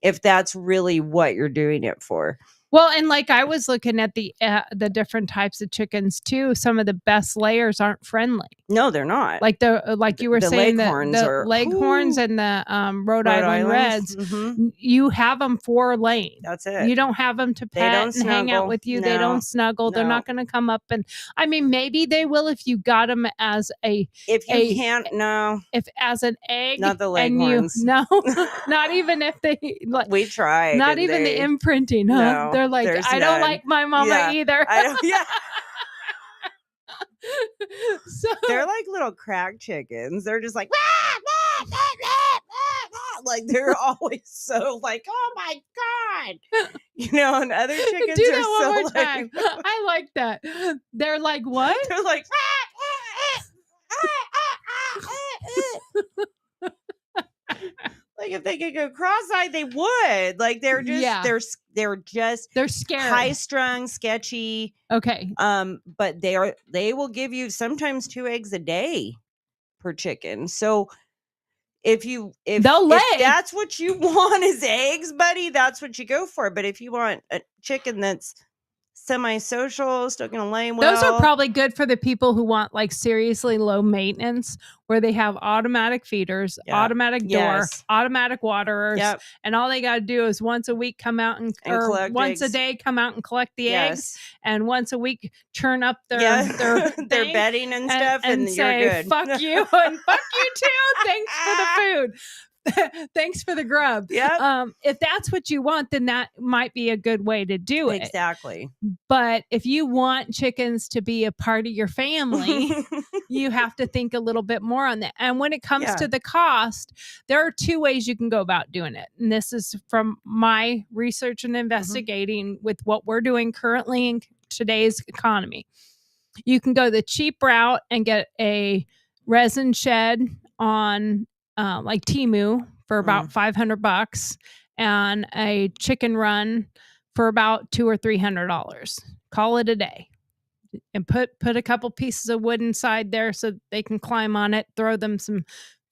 if that's really what you're doing it for. Well, and I was looking at the different types of chickens too. Some of the best layers aren't friendly. No, they're not. You were saying, leghorns the leghorns and the Rhode Island Reds. You have them for laying. That's it. You don't have them to pet and hang out with you. No. They don't snuggle. No. They're not going to come up, and I mean, maybe they will if you got them as if you can't. No, if as an egg. Not the leghorns. No, not even if they. We tried. Not even the imprinting. Huh? No. They're like, I don't like my mama either. I don't. Yeah. So They're like little crack chickens. They're just like, "Wah, wah, wah, wah, wah, wah." Like they're always so like, oh my God. And other do chickens are that one so more like, time. I like that. They're like what? they're like, like if they could go cross-eyed, they would. Like they're just Yeah. they're just They're scary. high-strung, sketchy. Okay. But they will give you sometimes 2 eggs a day per chicken. So if They'll lay. that's what you want is eggs, buddy, that's what you go for. But if you want a chicken that's semi-social, still gonna lay well, Those are probably good for the people who want like seriously low maintenance, where they have automatic feeders, Yeah. automatic door, Yes. automatic waterers, Yep. and all they got to do is once a week come out And or collect once a eggs. day come out and collect the eggs, Yes. and once a week churn up their Yeah. their thing bedding and stuff, and and say you're good. fuck you and fuck you too. Thanks for the food. Thanks for the grub. Yep. If that's what you want, then that might be a good way to do it. Exactly. But if you want chickens to be a part of your family, you have to think a little bit more on that. And when it comes Yeah. to the cost, there are 2 ways you can go about doing it. And this is from my research and investigating with what we're doing currently in today's economy. You can go the cheap route and get a resin shed on like Temu for about $500 and a chicken run for about $200 or $300. Call it a day, and put a couple pieces of wood inside there so they can climb on it. Throw them some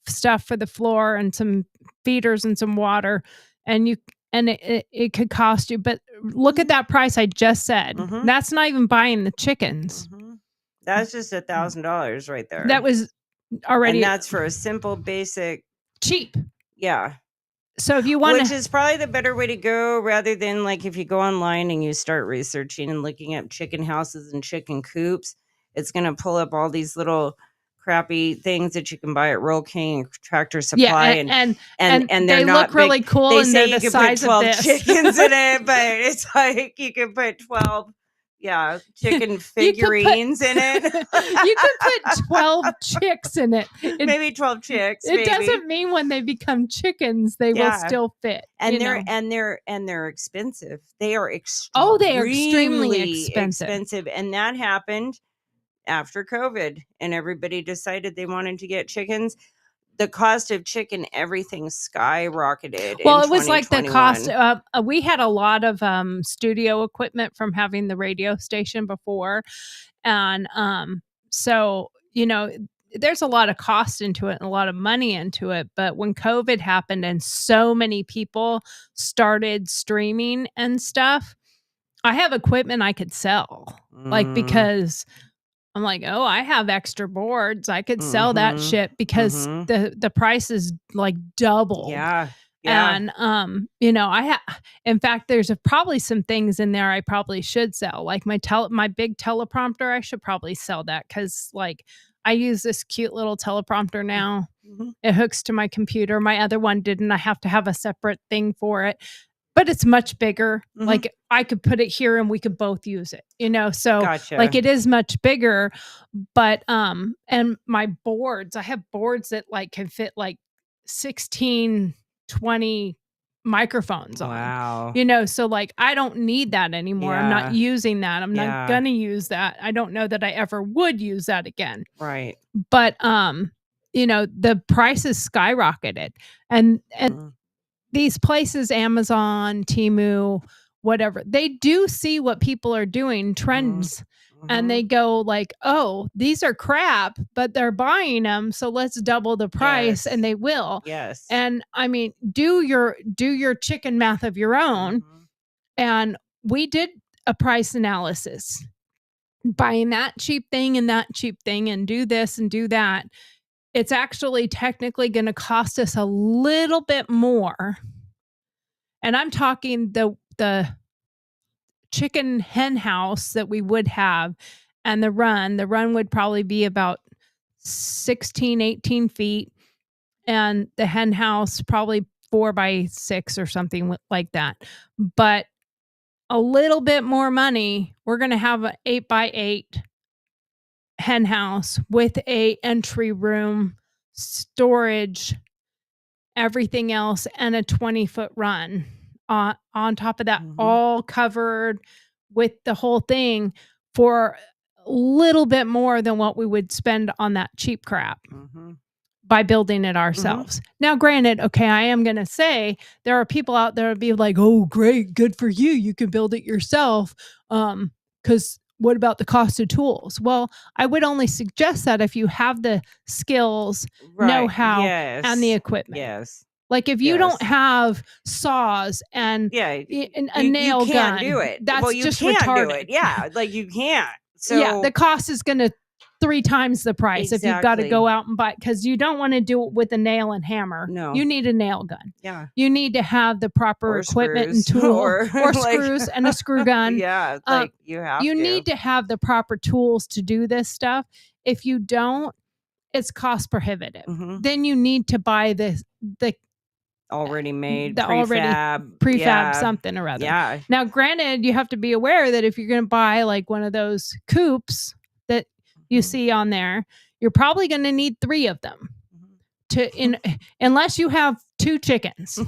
stuff for the floor and some feeders and some water, and it could cost you. But look at that price I just said. That's not even buying the chickens. That's just $1,000 right there. That was already, and that's for a simple, basic, cheap. Yeah. So if you want Which is probably the better way to go, rather than like if you go online and you start researching and looking up chicken houses and chicken coops, it's going to pull up all these little crappy things that you can buy at Rural King and Tractor Supply, and they they're not look really big. cool, They and say they're you the can size put 12 of this. chickens in it, but it's like you can put 12 chicken figurines in it. You could put 12 chicks in it. Maybe 12 chicks. It doesn't mean when they become chickens they will still fit. And they're expensive. They are they are extremely expensive. And that happened after COVID, and everybody decided they wanted to get chickens. The cost of chicken, everything skyrocketed. Well, in it was like the 2021. cost. We had a lot of studio equipment from having the radio station before, and so there's a lot of cost into it and a lot of money into it. But when COVID happened and so many people started streaming and stuff, I have equipment I could sell, like, because I'm like, oh, I have extra boards. I could sell that shit because the price is like doubled. Yeah. And in fact, there's probably some things in there I probably should sell, like my big teleprompter. I should probably sell that, because like I use this cute little teleprompter now. It hooks to my computer. My other one didn't. I have to have a separate thing for it. But it's much bigger. Like I could put it here and we could both use it, so Gotcha. like it is much bigger. But and my boards, I have boards that like can fit like 16, 20 microphones on. Wow. So like I don't need that anymore. I'm not using that. I'm not gonna use that. I don't know that I ever would use that again. Right. But the prices skyrocketed, and these places, Amazon, Temu, whatever, they do see what people are doing, trends, and they go like, oh, these are crap, but they're buying them, so let's double the price. And they will. Yes. And I mean, do your chicken math of your own. And we did a price analysis, buying that cheap thing and that cheap thing, and do this and do that. It's actually technically going to cost us a little bit more. And I'm talking the chicken hen house that we would have, and the run would probably be about 16, 18 feet. And the hen house probably 4 by 6 or something like that. But a little bit more money. We're going to have an 8 by 8 hen house with a entry room, storage, everything else, and a 20-foot run on top of that, all covered with the whole thing for a little bit more than what we would spend on that cheap crap by building it ourselves. Now, granted, okay, I am going to say there are people out there that be like, oh, great, good for you. You can build it yourself. Because what about the cost of tools? Well, I would only suggest that if you have the skills, know-how, and the equipment. Yes. Like if you don't have saws and a nail you gun, can't do it. that's you just can't retarded. do it. Yeah, like you can't. So yeah, the cost is going to 3 times the price if you've got to go Exactly. out and buy, because you don't want to do it with a nail and hammer. No. You need a nail gun. Yeah. You need to have the proper Or equipment and screws, tool or or like- screws and a screw gun. Yeah, like you have You to. need to have the proper tools to do this stuff. If you don't, it's cost prohibitive. Then you need to buy the already made the already prefab prefab something or other. Yeah. Now, granted, you have to be aware that if you're going to buy like one of those coops that you see on there, you're probably going to need 3 of them unless you have 2 chickens.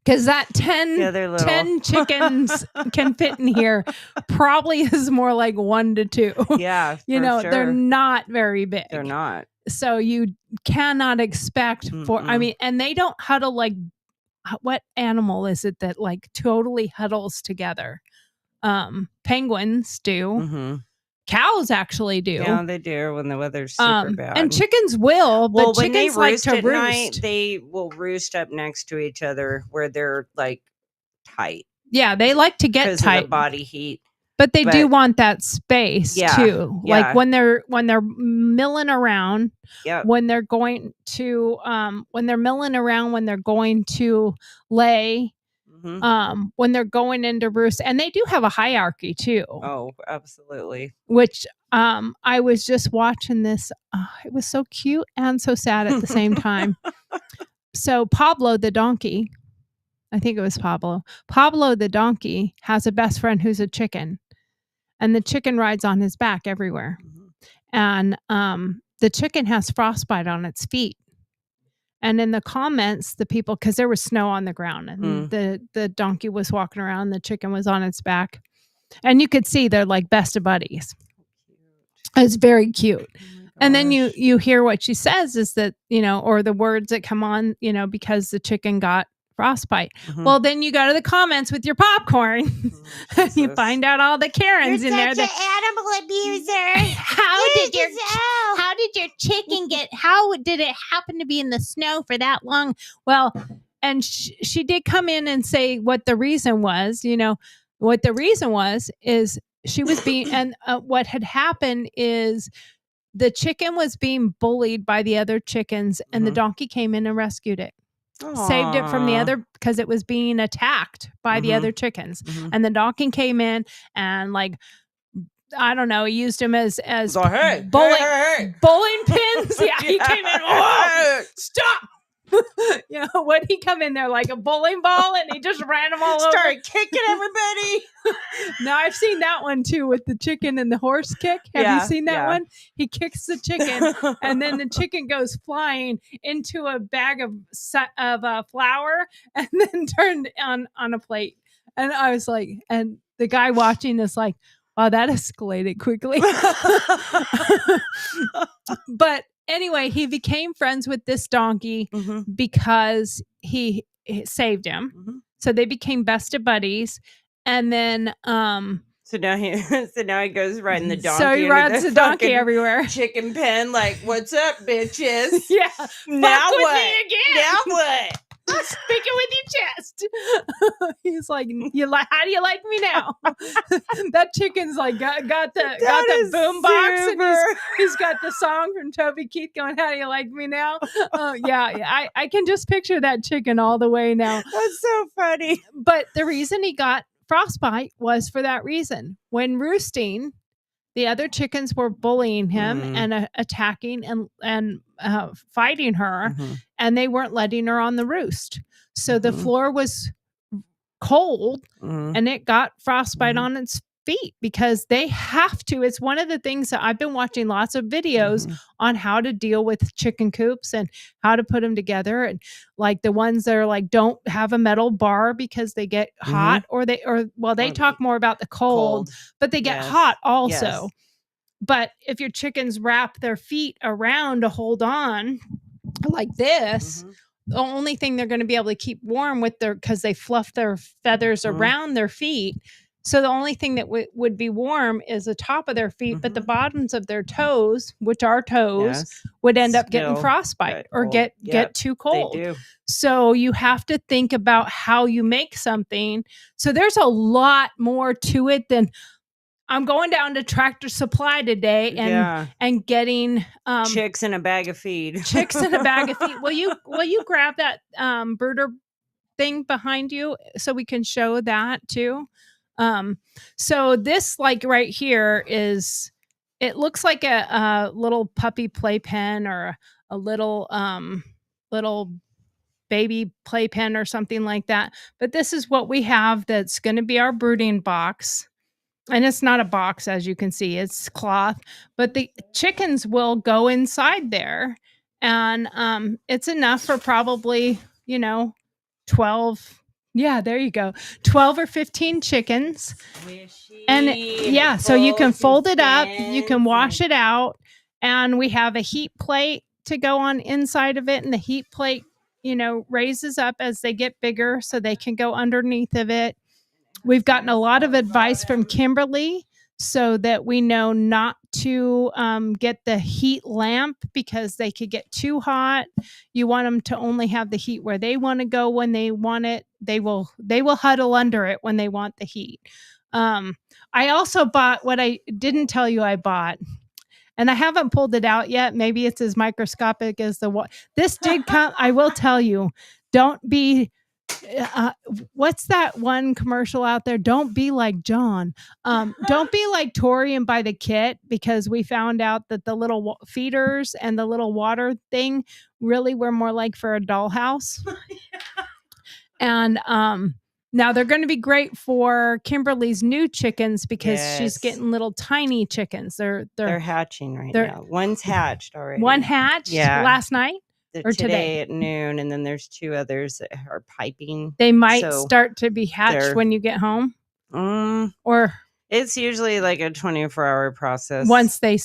Because that 10 chickens can fit in here probably is more like 1 to 2. Yeah. You know, sure. they're not very big. They're not. So you cannot expect I mean, and they don't huddle like, what animal is it that like totally huddles together? Penguins do. Cows actually do. Yeah, they do when the weather's super bad. And chickens will, but when they chickens like roost to at roost. night, they will roost up next to each other where they're like tight. Yeah, they like to get because tight. of the body heat. But they do want that space too. Yeah. Like when they're milling around, Yep. when they're going to when they're milling around, when they're going to lay, when they're going into roost, and they do have a hierarchy too. Oh, absolutely. Which I was just watching this. It was so cute and so sad at the same time. So Pablo the donkey, I think it was Pablo. Pablo the donkey has a best friend who's a chicken. And the chicken rides on his back everywhere. And the chicken has frostbite on its feet. And in the comments, the people, because there was snow on the ground, and the donkey was walking around, the chicken was on its back. And you could see they're like best of buddies. It's very cute. And then you hear what she says is that, you know, or the words that come on, you know, because the chicken got frostbite. Well, then you go to the comments with your popcorn and you find out all the Karens in there. You're such an animal abuser. How did your chicken how did it happen to be in the snow for that long? Well, and she did come in and say what the reason was. You know, what the reason was is she was being, and what had happened is the chicken was being bullied by the other chickens, and the donkey came in and rescued it. Saved it from the other, because it was being attacked by the other chickens. And the donkey came in and, like, I don't know, he used him as bowling pins. Yeah, he came in. Whoa, stop. You know, what he come in there like a bowling ball, and he just ran them all over. Started kicking everybody. Now I've seen that one too with the chicken and the horse kick. Have you seen that one? He kicks the chicken, and then the chicken goes flying into a bag of flour, and then turned on a plate. And I was like, and the guy watching is like, wow, that escalated quickly. But anyway, he became friends with this donkey because he saved him. So they became best of buddies. And then so now he goes riding the donkey. So he rides the donkey everywhere. Chicken pen, like, what's up, bitches? Yeah. Now Fuck with what? me again. Now what? Speak it with your chest. He's like, how do you like me now? That chicken's like got the boom box, and he's got the song from Toby Keith going, how do you like me now? Yeah. I can just picture that chicken all the way now. That's so funny. But the reason he got frostbite was for that reason. When roosting, the other chickens were bullying him and attacking and fighting her, and they weren't letting her on the roost. So the floor was cold, and it got frostbite on its feet because they have to. It's one of the things that I've been watching lots of videos on how to deal with chicken coops and how to put them together. And like the ones that are like, don't have a metal bar because they get hot they Or talk more about the cold. But they get hot also. Yes. But if your chickens wrap their feet around to hold on like this, the only thing they're going to be able to keep warm with because they fluff their feathers around their feet. So the only thing that would be warm is the top of their feet, but the bottoms of their toes, which are toes, would end up getting frostbite or get too cold. They do. So you have to think about how you make something. So there's a lot more to it than I'm going down to Tractor Supply today and getting chicks in a bag of feed. Chicks in a bag of feed. Will you grab that brooder thing behind you so we can show that too? So this like right here it looks like a little puppy playpen or a little baby playpen or something like that. But this is what we have that's going to be our brooding box. And it's not a box, as you can see, it's cloth, but the chickens will go inside there. And it's enough for probably, 12. Yeah, there you go. 12 or 15 chickens. And so you can fold it up, you can wash it out. And we have a heat plate to go on inside of it. And the heat plate, raises up as they get bigger so they can go underneath of it. We've gotten a lot of advice from Kimberly so that we know not to get the heat lamp because they could get too hot. You want them to only have the heat where they want to go when they want it. They will huddle under it when they want the heat. I also bought what I didn't tell you I bought. And I haven't pulled it out yet. Maybe it's as microscopic as this did come. I will tell you, don't be what's that one commercial out there? Don't be like John. Don't be like Tori and buy the kit, because we found out that the little feeders and the little water thing really were more like for a dollhouse. And now they're going to be great for Kimberly's new chickens because she's getting little tiny chickens. They're hatching right now. One's hatched already. One hatched last night. Or today at noon, and then there's 2 others that are piping. They might start to be hatched when you get home. Or it's usually like a 24-hour process. Once they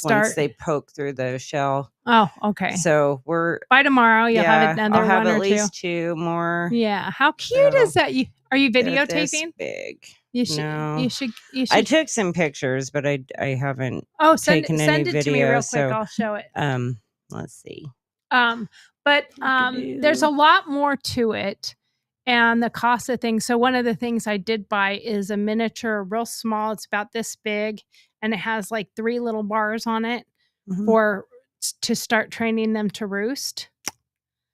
poke through the shell. Oh, okay. So by tomorrow you'll have another I'll have one at or least 2 more. Yeah. How cute is that? Are you videotaping? This big. You should. No. You should. I took some pictures, but I haven't taken any video. Send it to me real quick. I'll show it. Let's see. But there's a lot more to it, and the cost of things. So one of the things I did buy is a miniature, real small. It's about this big, and it has like 3 little bars on it to start training them to roost.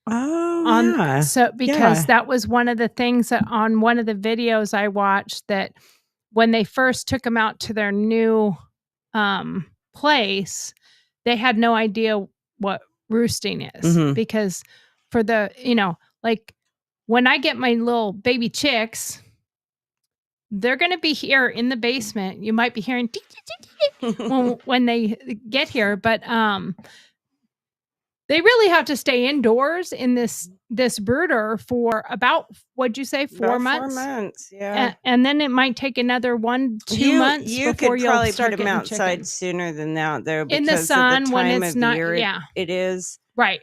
So because that was one of the things that on one of the videos I watched, that when they first took them out to their new place, they had no idea what roosting is, because for the like when I get my little baby chicks, they're going to be here in the basement. You might be hearing when they get here, but they really have to stay indoors in this brooder for about, what'd you say, 4 months? 4 months, yeah. And then it might take another 1-2 months you before could you'll probably start put them getting outside chickens. sooner than that, though, because in the sun of the when time it's of not. year Yeah, it is. Right.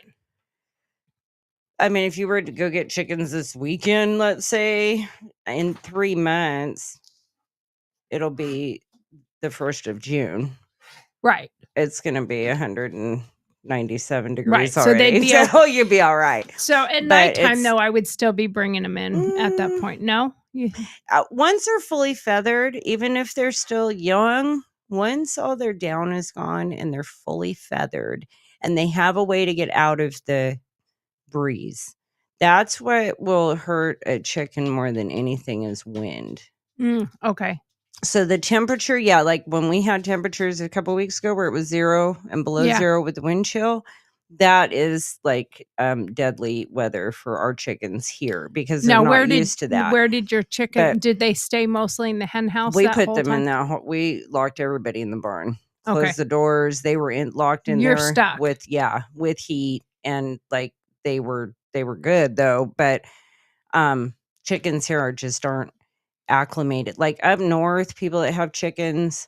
I mean, if you were to go get chickens this weekend, let's say, in 3 months, it'll be the 1st of June. Right. It's going to be 197 degrees Right. already. So they'd be so you'd be all right. So at nighttime, though, I would still be bringing them in at that point. No? Once they're fully feathered, even if they're still young, once all their down is gone and they're fully feathered and they have a way to get out of the breeze, that's what will hurt a chicken more than anything is wind. Okay. So the temperature, like when we had temperatures a couple weeks ago where it was 0 and below 0 with the wind chill, that is like deadly weather for our chickens here because they're Now, not used to that. where did your chicken? But Did they stay mostly in the hen house? we that put whole them time? in that we locked everybody in the barn, Okay. closed the doors. They were locked in You're there stuck. with heat, and like they were good though. But chickens here aren't acclimated. Like up north, people that have chickens,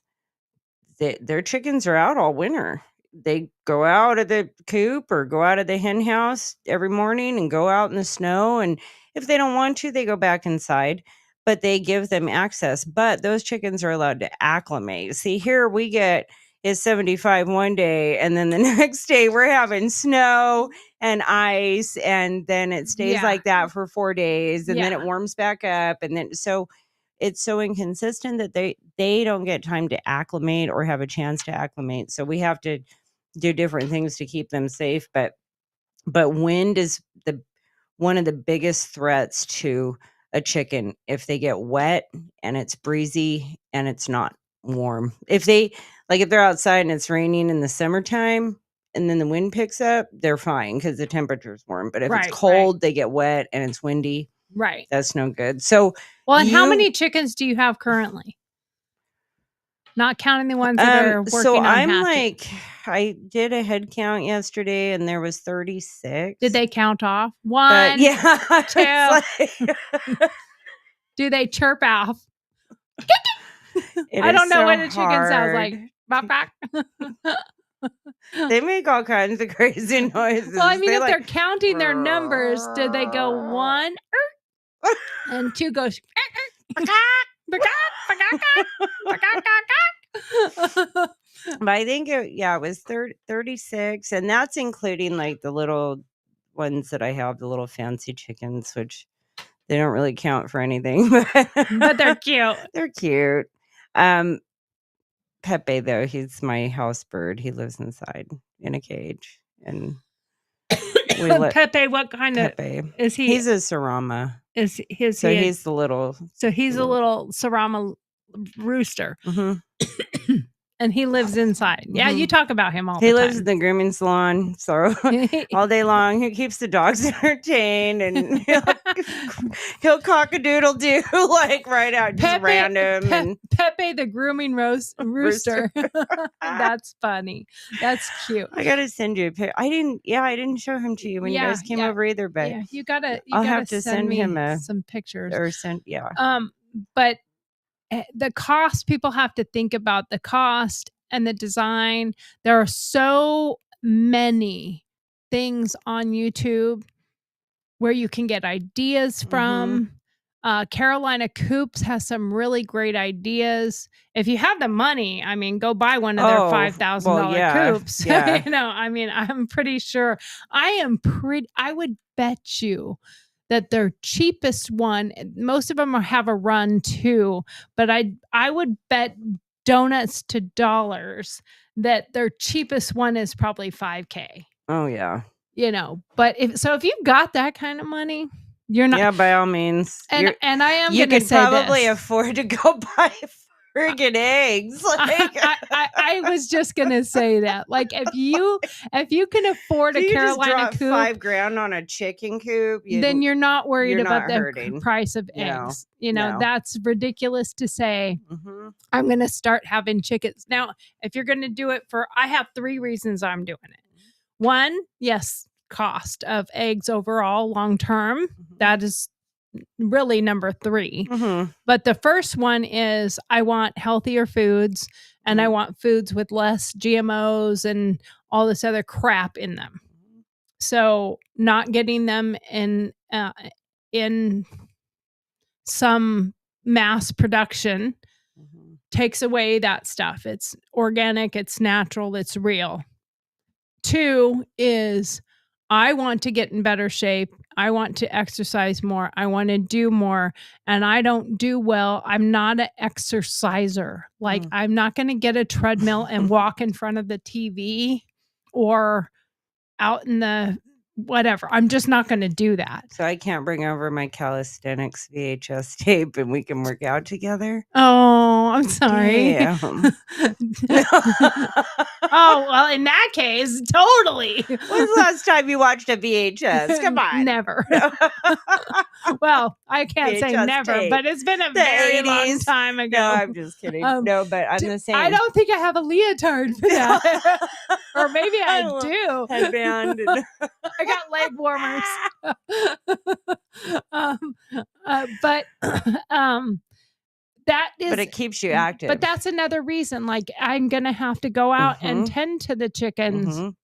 their chickens are out all winter. They go out of the coop or go out of the hen house every morning and go out in the snow. And if they don't want to, they go back inside, but they give them access. But those chickens are allowed to acclimate. See, here we get it's 75 one day, and then the next day we're having snow and ice, and then it stays Yeah. like that for 4 days, and then Yeah. it warms back up, and then so it's so inconsistent that they don't get time to acclimate or have a chance to acclimate. So we have to do different things to keep them safe. But wind is one of the biggest threats to a chicken. If they get wet and it's breezy and it's not warm, if they're outside and it's raining in the summertime and then the wind picks up, they're fine because the temperature is warm. But if it's Right, cold, they get wet and it's windy. Right. That's no good. So Well, and how many chickens do you have currently? Not counting the ones that are working so on I'm hatching. I did a head count yesterday and there was 36. Did they count off? But One, yeah, it's two. like- Do they chirp off? it I is don't know so what a chicken sounds like. hard. Bop, bop. They make all kinds of crazy noises. Well, I mean, if like, they're counting their numbers, did they go one and two goes? But I think it was 36, and that's including like the little ones that I have, the little fancy chickens, which they don't really count for anything, But they're cute. They're cute. Pepe, though, he's my house bird. He lives inside in a cage, and we let Pepe, what kind Pepe. of is he? He's a Sarama. Is So he? he's the little. So he's a little Sarama rooster, Mhm. and he lives inside. Yeah, you talk about him all He the lives time. in the grooming salon, so all day long he keeps the dogs entertained, and he'll cock-a-doodle-doo like right out, just random. And Pepe the grooming rooster. That's funny. That's cute. I gotta send you a picture. I didn't show him to you when you guys came over either, but Yeah, you gotta I'll have to send send me him some pictures. or send But the cost, people have to think about the cost and the design. There are so many things on YouTube where you can get ideas from. Carolina Coops has some really great ideas. If you have the money, I mean, go buy one of their $5,000 coops. Yeah. I mean, I'm pretty sure I would bet you that their cheapest one, most of them have a run too, but I would bet donuts to dollars that their cheapest one is probably $5,000. Oh yeah. But if you've got that kind of money, you're not. Yeah, by all means. And I am. You can could probably afford to go buy friggin' eggs. I was just gonna say that. Like if you can afford a Carolina coop, $5,000 on a chicken coop, then you're not worried about the hurting. price of eggs. No. That's ridiculous to say. I'm gonna start having chickens now. If you're gonna do it I have 3 reasons I'm doing it. One, yes, cost of eggs overall long term. That is really number 3. But the first one is I want healthier foods, and I want foods with less GMOs and all this other crap in them. So not getting them in some mass production takes away that stuff. It's organic, it's natural, it's real. 2 is I want to get in better shape. I want to exercise more. I want to do more. And I don't do well. I'm not an exerciser. Like I'm not going to get a treadmill and walk in front of the TV or out in the whatever. I'm just not going to do that. So I can't bring over my calisthenics VHS tape and we can work out together. Oh, I'm sorry. Damn. All Oh, well, in that case, totally. When's the last time you watched a VHS? Come on. Never. No. Well, I can't say VHS never, tape. but it's been a The very long 80s. time ago. No, I'm just kidding. No, but I'm the same. I don't think I have a leotard for that. Or maybe I don't know. do. Headband. And I got leg warmers. But that is, but it keeps you active. but that's another reason. Like, I'm gonna have to go out and tend to the chickens Mhm.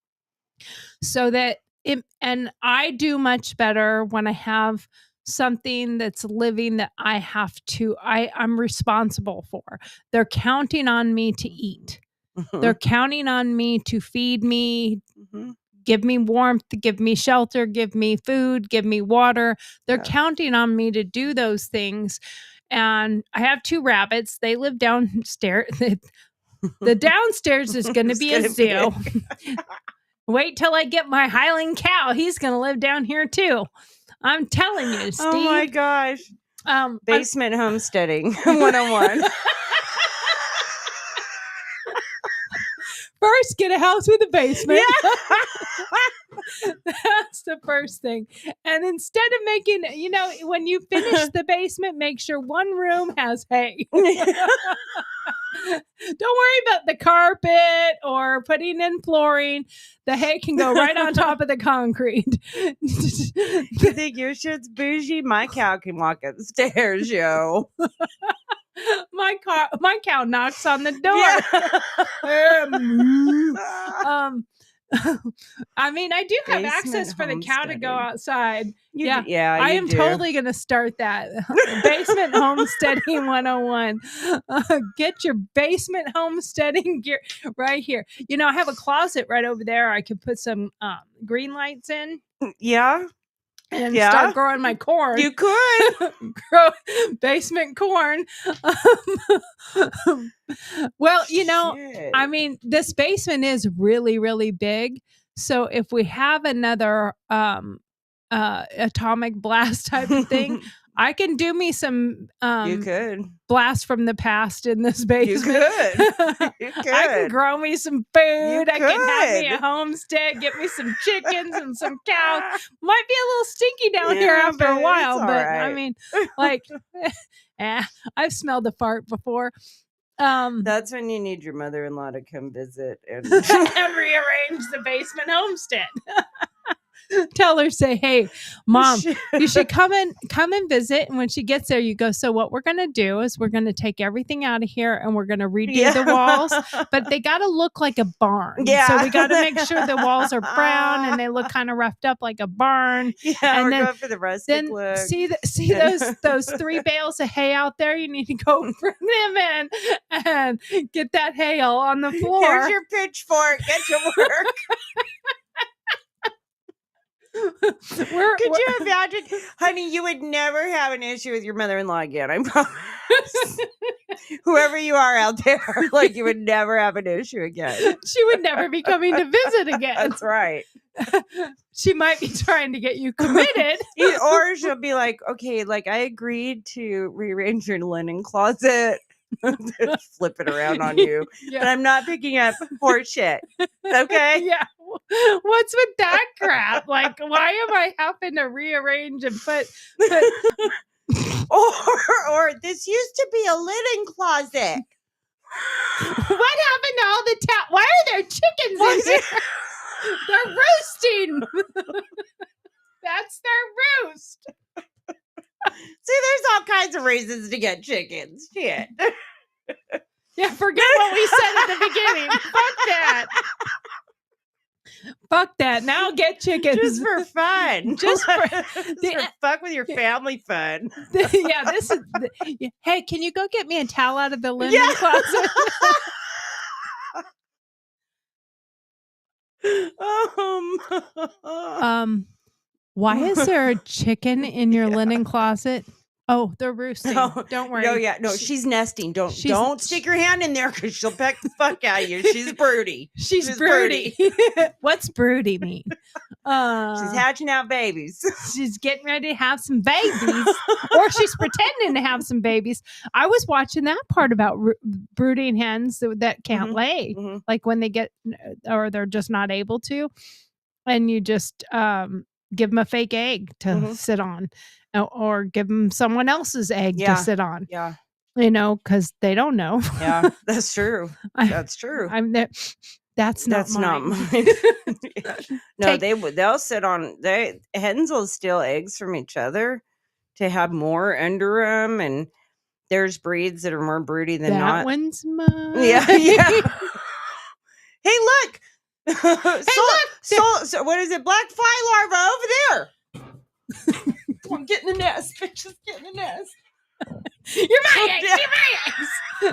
so that and I do much better when I have something that's living that I'm responsible for. They're counting on me to eat. They're counting on me to feed me, Mhm. give me warmth, give me shelter, give me food, give me water. They're Yeah. counting on me to do those things. And I have 2 rabbits. They live downstairs. The downstairs is going to It's be a gonna zoo. Wait till I get my Highland cow. He's going to live down here too. I'm telling you, Steve. Oh my gosh. I'm- Basement homesteading 101. First, get a house with a basement. That's the first thing. And instead of making, when you finish the basement, make sure one room has hay. Don't worry about the carpet or putting in flooring. The hay can go right on top of the concrete. You think your shit's bougie? My cow can walk upstairs, yo. My cow knocks on the door. Yeah. I mean, I do have Basement access for the cow to go homesteading. outside. Yeah, I you am do. totally going to start that. Basement homesteading 101. Get your basement homesteading gear right here. I have a closet right over there. I could put some green lights in Yeah, and Yeah. start growing my corn. you could. Grow basement corn. Well, Shit. I mean, this basement is really, really big. So if we have another atomic blast type of thing, I can do me some you could. blast from the past in this You basement. could. You I can could. grow me some food. I can have me a could. homestead, get me some chickens and some cows. Might be a little stinky down here Yeah, after a but while, it's but all I right. mean, like, I've smelled a fart before. That's when you need your mother-in-law to come visit and And rearrange the basement homestead. Tell her, say, hey, Mom, you should come and visit. And when she gets there, you go, so what we're going to do is we're going to take everything out of here and we're going to redo the walls, but they got to look like a barn. Yeah. So we got to make sure the walls are brown and they look kind of roughed up like a barn. Yeah, And we're then- going for the rustic Then look. see those 3 bales of hay out there. You need to go bring them in and get that hay all on the floor. Here's your pitchfork. Get to work. Could you imagine? Honey, you would never have an issue with your mother-in-law again. I promise. Whoever you are out there, like you would never have an issue again. She would never be coming to visit again. That's right. She might be trying to get you committed. Or she'll be like, okay, like I agreed to rearrange your linen closet. Flip it around on you. But I'm not picking up horse shit. Okay? Yeah. What's with that crap? Like, why am I having to rearrange and put Or this used to be a linen closet. what happened to all the why are there chickens in here? They're roosting. That's their roost. See, there's all kinds of reasons to get chickens. Shit. Yeah, forget what we said at the beginning. Fuck that. Fuck that. Now get chickens. Just for fun. Just for- fuck with your family fun. Yeah, this is. Hey, can you go get me a towel out of the linen closet? Why is there a chicken in your linen closet? Oh, they're roosting. No, Don't worry. No, yeah, no, she's nesting. Don't stick your hand in there because she'll peck the fuck out of you. She's broody. She's broody. What's broody mean? She's hatching out babies. She's getting ready to have some babies, or she's pretending to have some babies. I was watching that part about brooding hens that can't lay, like when they get, or they're just not able to, and you just give them a fake egg to sit on, or give them someone else's egg to sit on. Yeah. You know, because they don't know. Yeah, that's true. That's true. That's not mine. Yeah. No, they'll sit on, hens will steal eggs from each other to have more under them, and there's breeds that are more broody than not. That one's mine. Yeah. Hey, look. So what is it? Black fly larva over there. I'm getting the nest. Bitches getting the nest. You're my eggs. You're my eggs.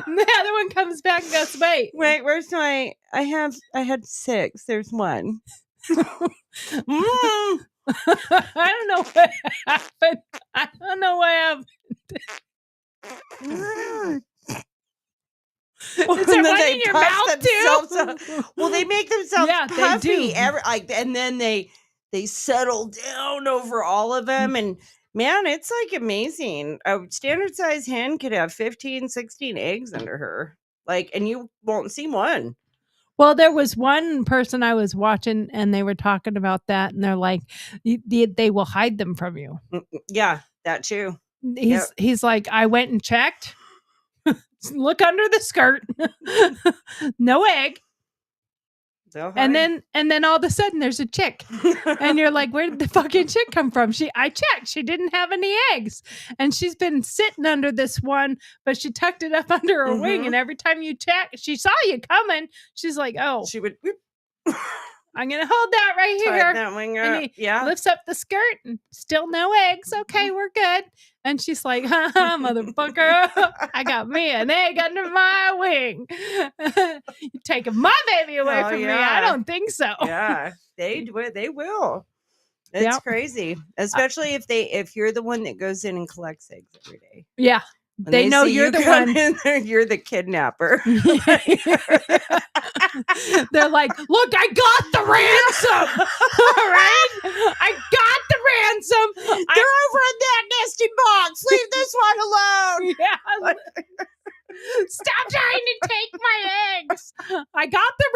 And the other one comes back and goes, wait, where's my? I had 6. There's one. I don't know what happened. I don't know what happened. Is there one in your mouth too? Well, they make themselves puffy. They do. And then they settle down over all of them, and man, it's like amazing. A standard size hen could have 15, 16 eggs under her, and you won't see one. Well, there was one person I was watching, and they were talking about that, and they're like, they will hide them from you. Yeah, that too. He's like, I went and checked. Look under the skirt. No egg. And then all of a sudden there's a chick. And you're like, where did the fucking chick come from? I checked. She didn't have any eggs. And she's been sitting under this one, but she tucked it up under her wing. And every time you check, she saw you coming. She's like, oh. She would I'm going to hold that right here. That wing up. And he lifts up the skirt and still no eggs. Okay, we're good. And she's like, motherfucker, I got me an egg under my wing. You're taking my baby away from me. I don't think so. Yeah, they will. It's crazy. Especially if you're the one that goes in and collects eggs every day. Yeah. When they know you're the one. You're the kidnapper. They're like, look, I got the ransom. All right? I got the ransom. They're over in that nesting box. Leave this one alone. Yeah. Stop trying to take my eggs. I got the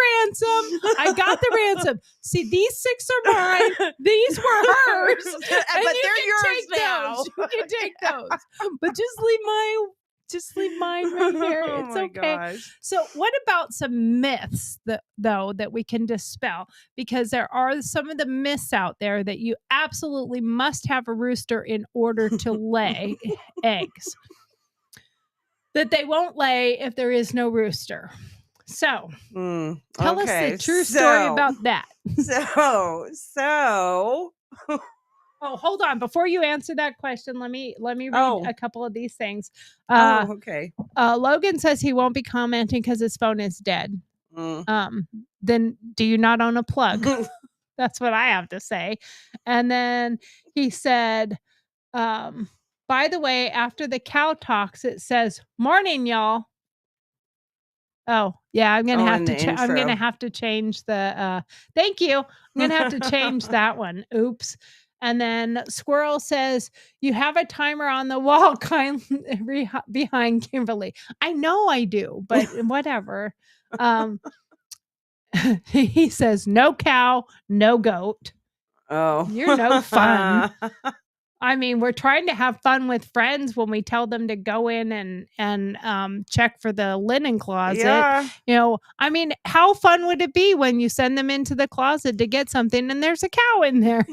ransom. See, these 6 are mine. These were hers. But they're yours now. Those. You can take those. But just leave mine right here. It's okay. Gosh. So what about some myths that we can dispel? Because there are some of the myths out there that you absolutely must have a rooster in order to lay eggs. That they won't lay if there is no rooster. So, tell us the true story about that. So. Oh, hold on. Before you answer that question, let me read a couple of these things. Okay. Logan says he won't be commenting because his phone is dead. Then do you not own a plug? That's what I have to say. And then he said, by the way, after the cow talks, it says, "Morning, y'all." Oh, yeah, I'm gonna have to change the thank you. I'm gonna have to change that one. Oops. And then Squirrel says, "You have a timer on the wall kindly behind Kimberly." I know I do, but whatever. He says, "No cow, no goat." Oh, you're no fun. I mean, we're trying to have fun with friends when we tell them to go in and check for the linen closet. Yeah. You know, I mean, how fun would it be when you send them into the closet to get something and there's a cow in there?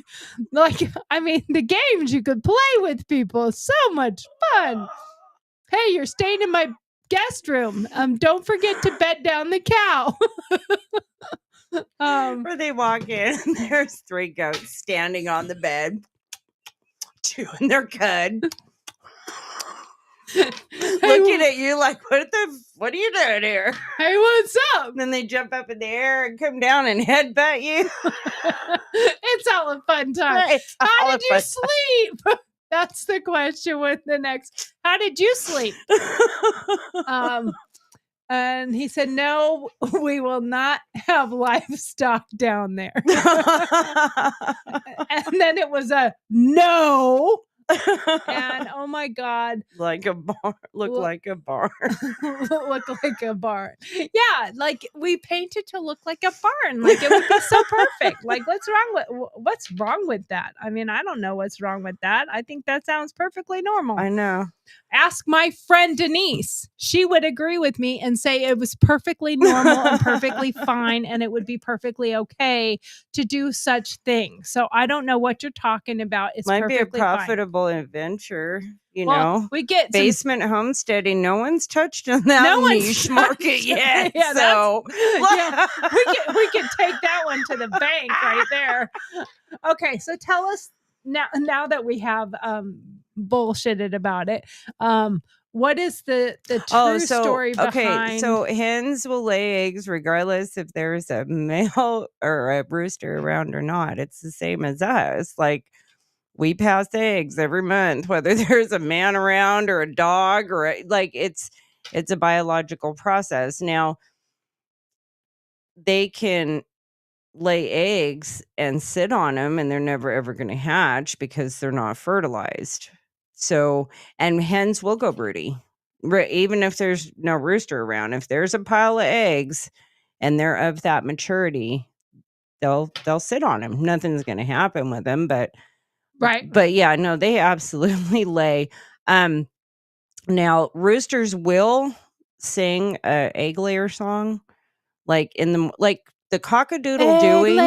Like, I mean, the games you could play with people, so much fun. Hey, you're staying in my guest room. Don't forget to bed down the cow. Where they walk in, there's 3 goats standing on the bed. Chewing their cud, looking at you like, what are you doing here? Hey, what's up? And then they jump up in the air and come down and headbutt you. It's all a fun time. How did you sleep? That's the question with the next. How did you sleep? And he said, "No, we will not have livestock down there." And then it was a no. And oh my God, Like a barn. Look Look- like a barn. look like a barn. Yeah, like we painted to look like a barn. Like it would be so perfect. Like what's wrong with that? I mean, I don't know what's wrong with that. I think that sounds perfectly normal. I know. Ask my friend Denise. She would agree with me and say it was perfectly normal and perfectly fine, and it would be perfectly okay to do such things. So I don't know what you're talking about. It's Might be a perfectly fine. profitable adventure, you Well, know. we get some, Basement homesteading. No one's touched on that No one's niche touched- market yet. Yeah, so yeah, we can take that one to the bank right there. Okay, so tell us now that we have bullshitted about it. What is the true story behind? So hens will lay eggs regardless if there's a male or a rooster around or not. It's the same as us. Like we pass eggs every month, whether there's a man around or a dog or like it's a biological process. Now they can lay eggs and sit on them and they're never ever going to hatch because they're not fertilized. So, and hens will go broody. Even if there's no rooster around, if there's a pile of eggs and they're of that maturity, they'll sit on them. Nothing's going to happen with them, but yeah, no, they absolutely lay. Now roosters will sing a egg layer song, like the cockadoodle doing.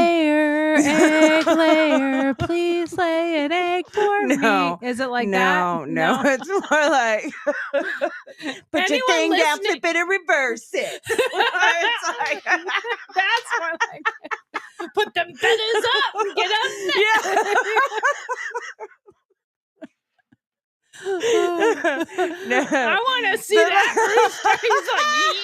Egg layer, please lay an egg for No, me. Is it like no, that? no, it's more like put your Anyone thing down, listening- flip it, and reverse it. It's like, That's more like put them feathers up and get up No. I want to see that rooster. He's like, yeah.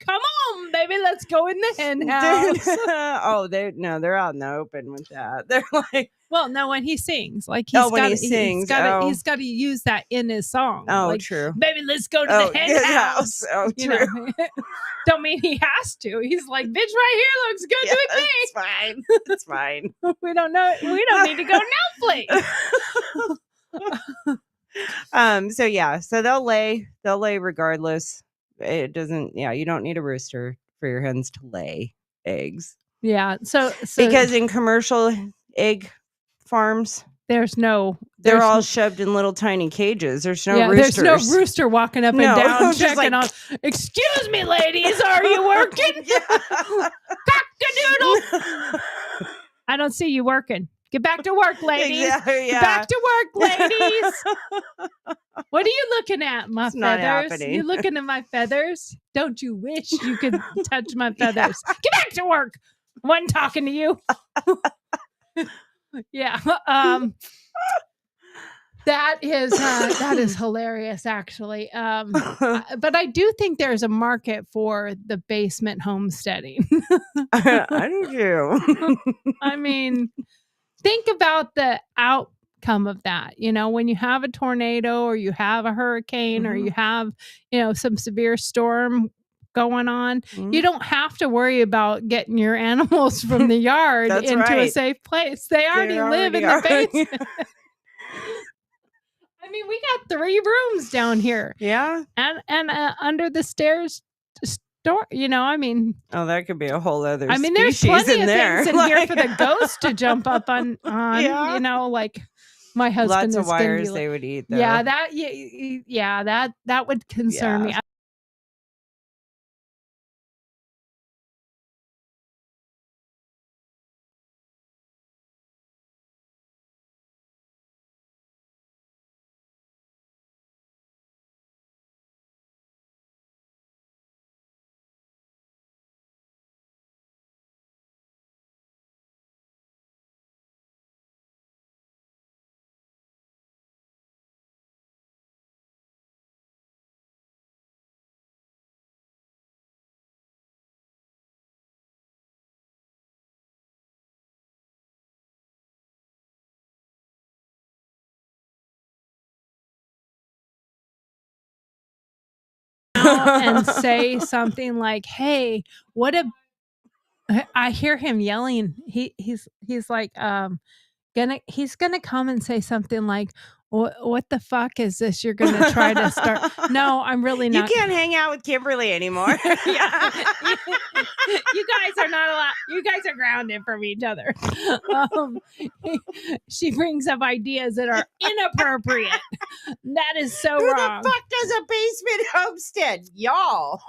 Come on, baby, let's go in the hen house. Oh, they're out in the open with that. They're like, well, no, when he sings, like when he sings, he's got to use that in his song. Oh, like, true. Baby, let's go to the hen house. Oh, You true. know? Don't mean he has to. He's like, bitch, right here looks good with me. It's fine. It's fine. We don't know. We don't need to go now, please. So yeah, so they'll lay regardless. It doesn't, you don't need a rooster for your hens to lay eggs. Yeah. So because in commercial egg farms, they're all shoved in little tiny cages. There's no roosters. There's no rooster walking up and down just checking like, on. Excuse me, ladies, are you working? Cock-a-doodle. I don't see you working. Get back to work, ladies. Exactly, yeah. Get back to work, ladies. What are you looking at, my It's not feathers? happening. You looking at my feathers? Don't you wish you could touch my feathers? Get back to work. I wasn't talking to you. Yeah. That is hilarious, actually. But I do think there's a market for the basement homesteading. I do too. I mean, think about the outcome of that. You know, when you have a tornado or you have a hurricane or you have, some severe storm going on, you don't have to worry about getting your animals from the yard That's into a right. safe place. They already live in the basement. I mean, we got 3 rooms down here. Yeah. And under the stairs store, I mean. Oh, that could be a whole other There's plenty of things in here for the ghost to jump up on. Yeah. Like my husband Lots of is gonna wires be they would eat, though. Yeah, that would concern me. and say something like, "Hey, what a," I hear him yelling. He's like he's gonna come and say something like, what the fuck is this you're gonna try to start?" No, I'm really You not. can't hang out with Kimberly anymore. Yeah. You guys are not allowed. You guys are grounded from each other. She brings up ideas that are inappropriate. That is so Who wrong. the fuck does a basement homestead? Y'all.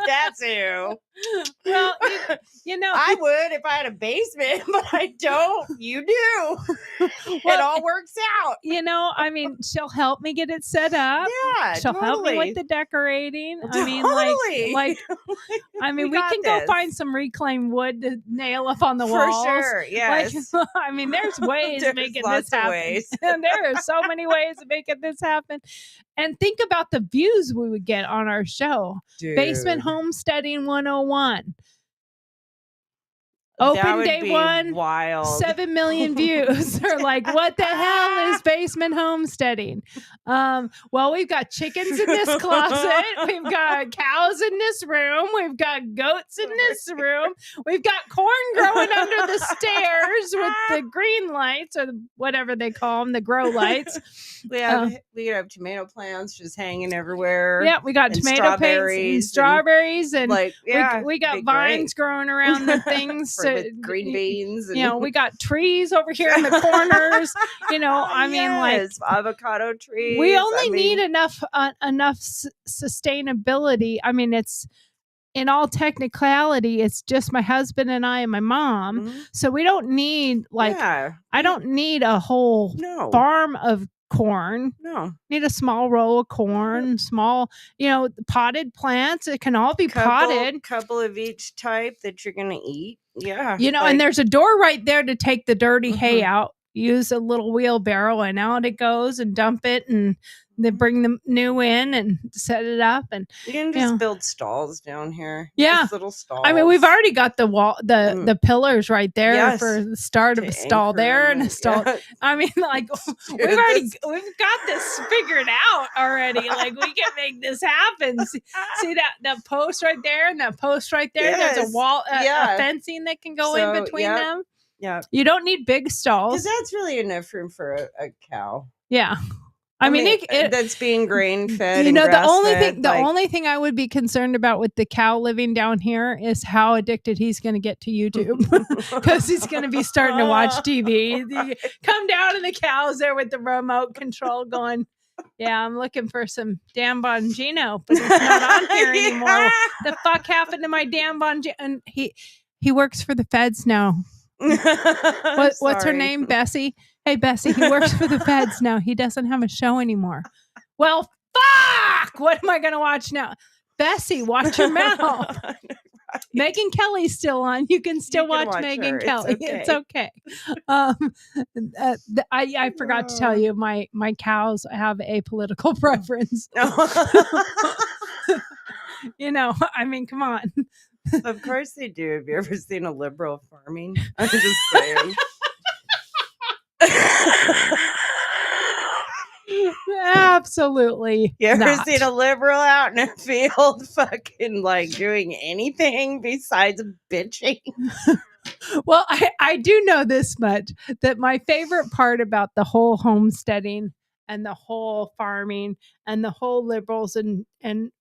That's who. Well, you know, I would if I had a basement, but I don't. You do. It all works out. you know, I mean, she'll help me get it set up. Yeah, She'll help me with the decorating. I mean, like, I mean, we can go find some reclaimed wood to nail up on the For walls. sure, yes. Like, I mean, there's ways of There's making lots this of happen. ways. And there are so many ways of making this happen. And think about the views we would get on our show. Basement Dude, Homesteading 101. that Open would day be one, wild. 7 million views. They're like, what the hell is basement homesteading? Well, we've got chickens in this closet. We've got cows in this room. We've got goats in this room. We've got corn growing under the stairs with the green lights, or whatever they call them, the grow lights. We have tomato plants just hanging everywhere. Yeah, we got and tomato plants and strawberries, and like, yeah, we got be vines great. growing around the things. With green beans. And You know, we got trees over here in the corners. You know, I mean, like, yes, avocado trees. we only need enough sustainability. I mean, it's, in all technicality, it's just my husband and I and my mom. Mhm. So we don't need, like, Yeah. I don't need a whole No. farm of corn. No. Need a small row of corn, small, you know, potted plants. It can all be potted. Couple of each type that you're gonna eat. Yeah. You know, like, and there's a door right there to take the dirty hay Mhm. out. Use a little wheelbarrow and out it goes, and dump it, and then bring the new in and set it up. And you can just build stalls down here. Yeah. Just little stalls. I mean, we've already got the wall, the pillars right there Yes. for the start of to a stall anchor there 'em and a and- stall. yeah. I mean, like, Dude, we've got this figured out already. Like, we can make this happen. See that post right there and that post right there. There's Yes. a wall, Yeah. a fencing that can go So, in between yep. them. Yeah. You don't need big Because stalls. that's really enough room for a cow. Yeah. I mean, it that's being grain fed. you and know, the grass-fed, only thing I would be concerned about with the cow living down here is how addicted he's going to get to YouTube, because he's going to be starting to watch TV. Come down, and the cow's there with the remote control going, yeah, I'm looking for some Dan Bongino, but it's not on here anymore. The fuck happened to my Dan Bongino? And he works for the feds now. What's her Sorry. name? Bessie. Hey, Bessie, he works for the feds now. He doesn't have a show anymore. Well, fuck! What am I going to watch now? Bessie, watch your mouth. Megyn Kelly's still on. You can still watch Megyn her. Kelly. It's okay. I forgot to tell you, my cows have a political preference. You know, I mean, come on. Of course they do. Have you ever seen a liberal farming? I'm just saying. Absolutely. You ever not. seen a liberal out in a field fucking like doing anything besides bitching? Well, I do know this much, that my favorite part about the whole homesteading and the whole farming and the whole liberals and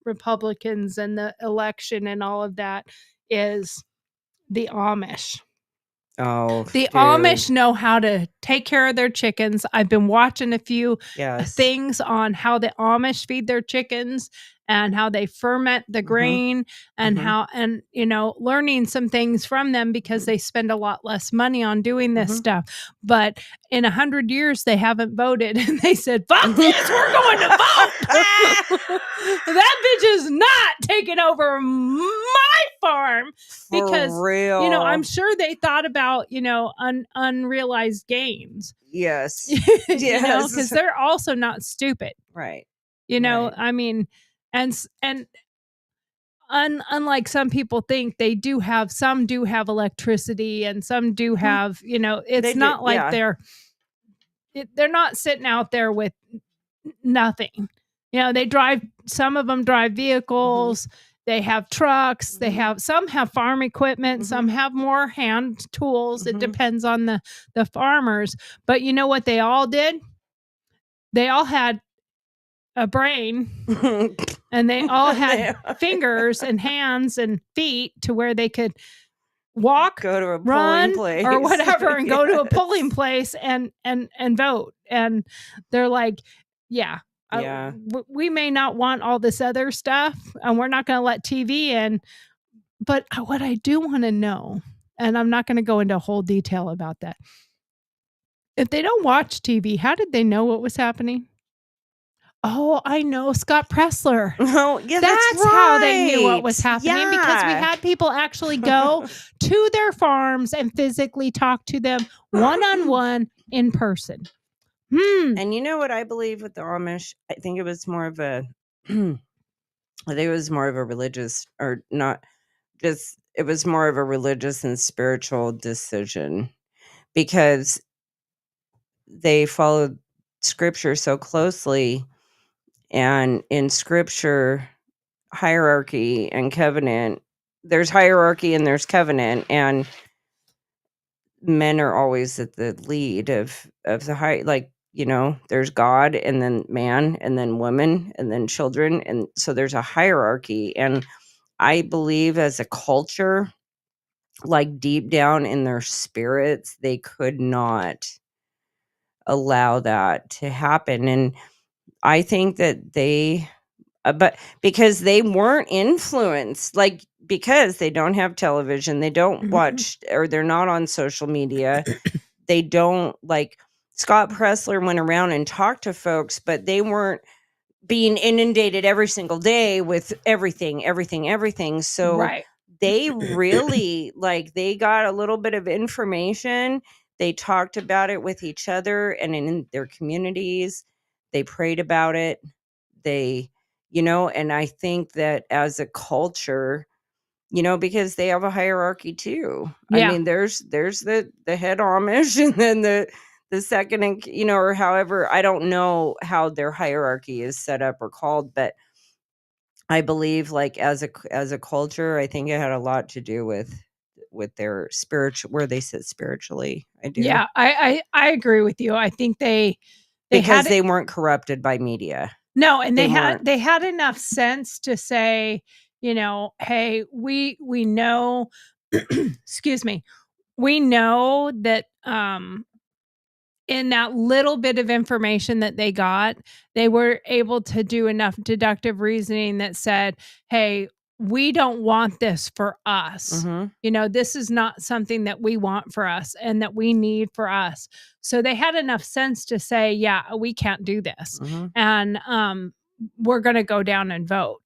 Republicans and the election and all of that is the Amish. Oh, The Amish know how to take care of their chickens. I've been watching a few things on how the Amish feed their chickens and how they ferment the grain and how, and, you know, learning some things from them because they spend a lot less money on doing this stuff. But in 100 years, they haven't voted, and they said, fuck this, we're going to vote. That bitch is not taking over my farm, because, you know, I'm sure they thought about, you know, unrealized gains. Yes. You know, because they're also not stupid. Right. You know, I mean, and unlike some people think, they do have, some do have electricity, and some do have, you know, it's not like they're not sitting out there with nothing. They drive, some of them drive vehicles, they have trucks, they have, some have farm equipment, some have more hand tools. It depends on the farmers. But you know what they all did? They all had a brain and they all had fingers and hands and feet to where they could walk, Go to a polling run, place or whatever, and go to a Yes. polling place and vote. And they're like, yeah, Yeah. we may not want all this other stuff, and we're not going to let TV in. But what I do want to know, and I'm not going to go into whole detail about that, if they don't watch TV, how did they know what was happening? Oh, I know, Scott Pressler. Oh, yeah, That's how they knew what was right. happening, because we Yeah. had people actually go to their farms and physically talk to them one-on-one in person. And you know what I believe with the Amish? I think it was more of a I think it was more of a religious, or not just, it was more of a religious and spiritual decision, because they followed scripture so closely. And in scripture, hierarchy and covenant, there's hierarchy and there's covenant, and men are always at the lead of the high, like, there's God, and then man, and then woman, and then children, and so there's a hierarchy. And I believe as a culture, like deep down in their spirits, they could not allow that to happen. And I think that they but because they weren't influenced, like, because they don't have television, they don't watch, or they're not on social media, they don't, like, Scott Pressler went around and talked to folks, but they weren't being inundated every single day with everything. So Right. they really, like, they got a little bit of information. They talked about it with each other and in their communities. They prayed about it. They, and I think that as a culture, because they have a hierarchy too. I Yeah. mean, there's the head Amish, and then the second, and or however, I don't know how their hierarchy is set up or called, but I believe, like, as a culture, I think it had a lot to do with their spiritual, where they sit spiritually. I do. Yeah, I agree with you. I think they Because had they weren't corrupted by media. no, and they weren't. they had enough sense to say, hey, we know, excuse me, we know that in that little bit of information that they got, they were able to do enough deductive reasoning that said, hey, we don't want this for us. This is not something that we want for us and that we need for us. So they had enough sense to say, yeah, we can't do this. And we're going to go down and vote.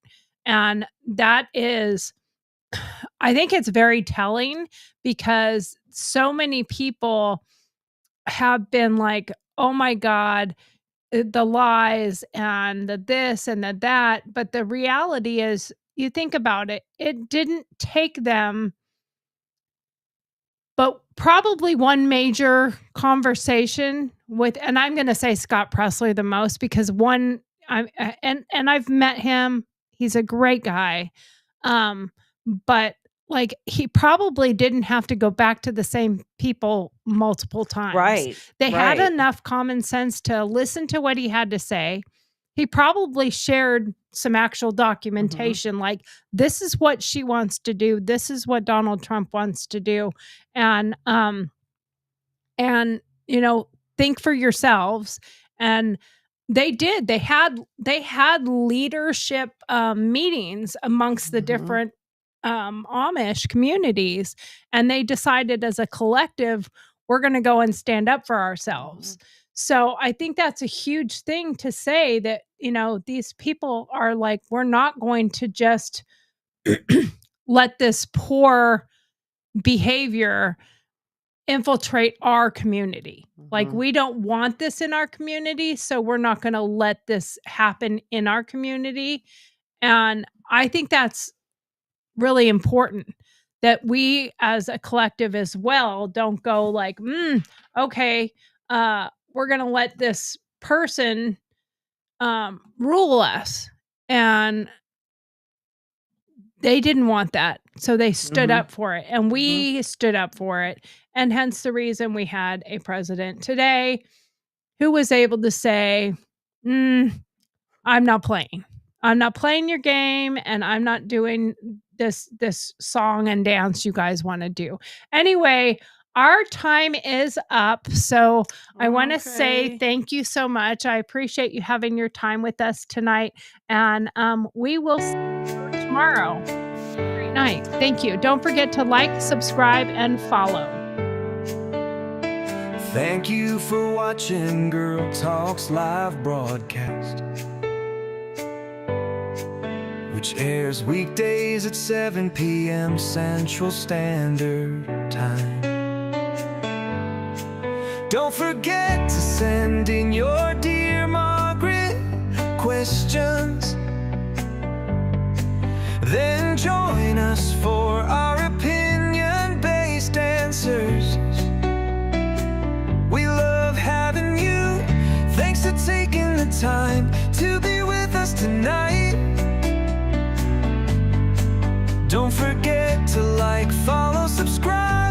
And that is, I think it's very telling, because so many people have been like, oh my God, the lies and the this and the that. But the reality is, you think about it, it didn't take them, but probably one major conversation with, and I'm going to say Scott Pressler the most, because and I've met him. He's a great guy. But like, he probably didn't have to go back to the same people multiple times. Right. They had right. enough common sense to listen to what he had to say. He probably shared some actual documentation, like, this is what she wants to do. This is what Donald Trump wants to do. And think for yourselves. And they did. They had leadership meetings amongst the different Amish communities, and they decided as a collective, we're going to go and stand up for ourselves. So I think that's a huge thing to say, that, these people are like, we're not going to just let this poor behavior infiltrate our community. Like, we don't want this in our community, so we're not going to let this happen in our community. And I think that's really important, that we as a collective as well don't go like, okay, we're going to let this person rule us. And they didn't want that. So they stood Mhm. up for it. And we stood up for it. And hence the reason we had a president today who was able to say, I'm not playing. I'm not playing your game, and I'm not doing this song and dance you guys want to do. Anyway, our time is up. So I want to say Okay. thank you so much. I appreciate you having your time with us tonight. And we will see you tomorrow. Great night. Thank you. Don't forget to like, subscribe, and follow. Thank you for watching Girl Talks live broadcast, which airs weekdays at 7 p.m. Central Standard Time. Don't forget to send in your Dear Margaret questions. Then join us for our opinion-based answers. We love having you. Thanks for taking the time to be with us tonight. Don't forget to like, follow, subscribe.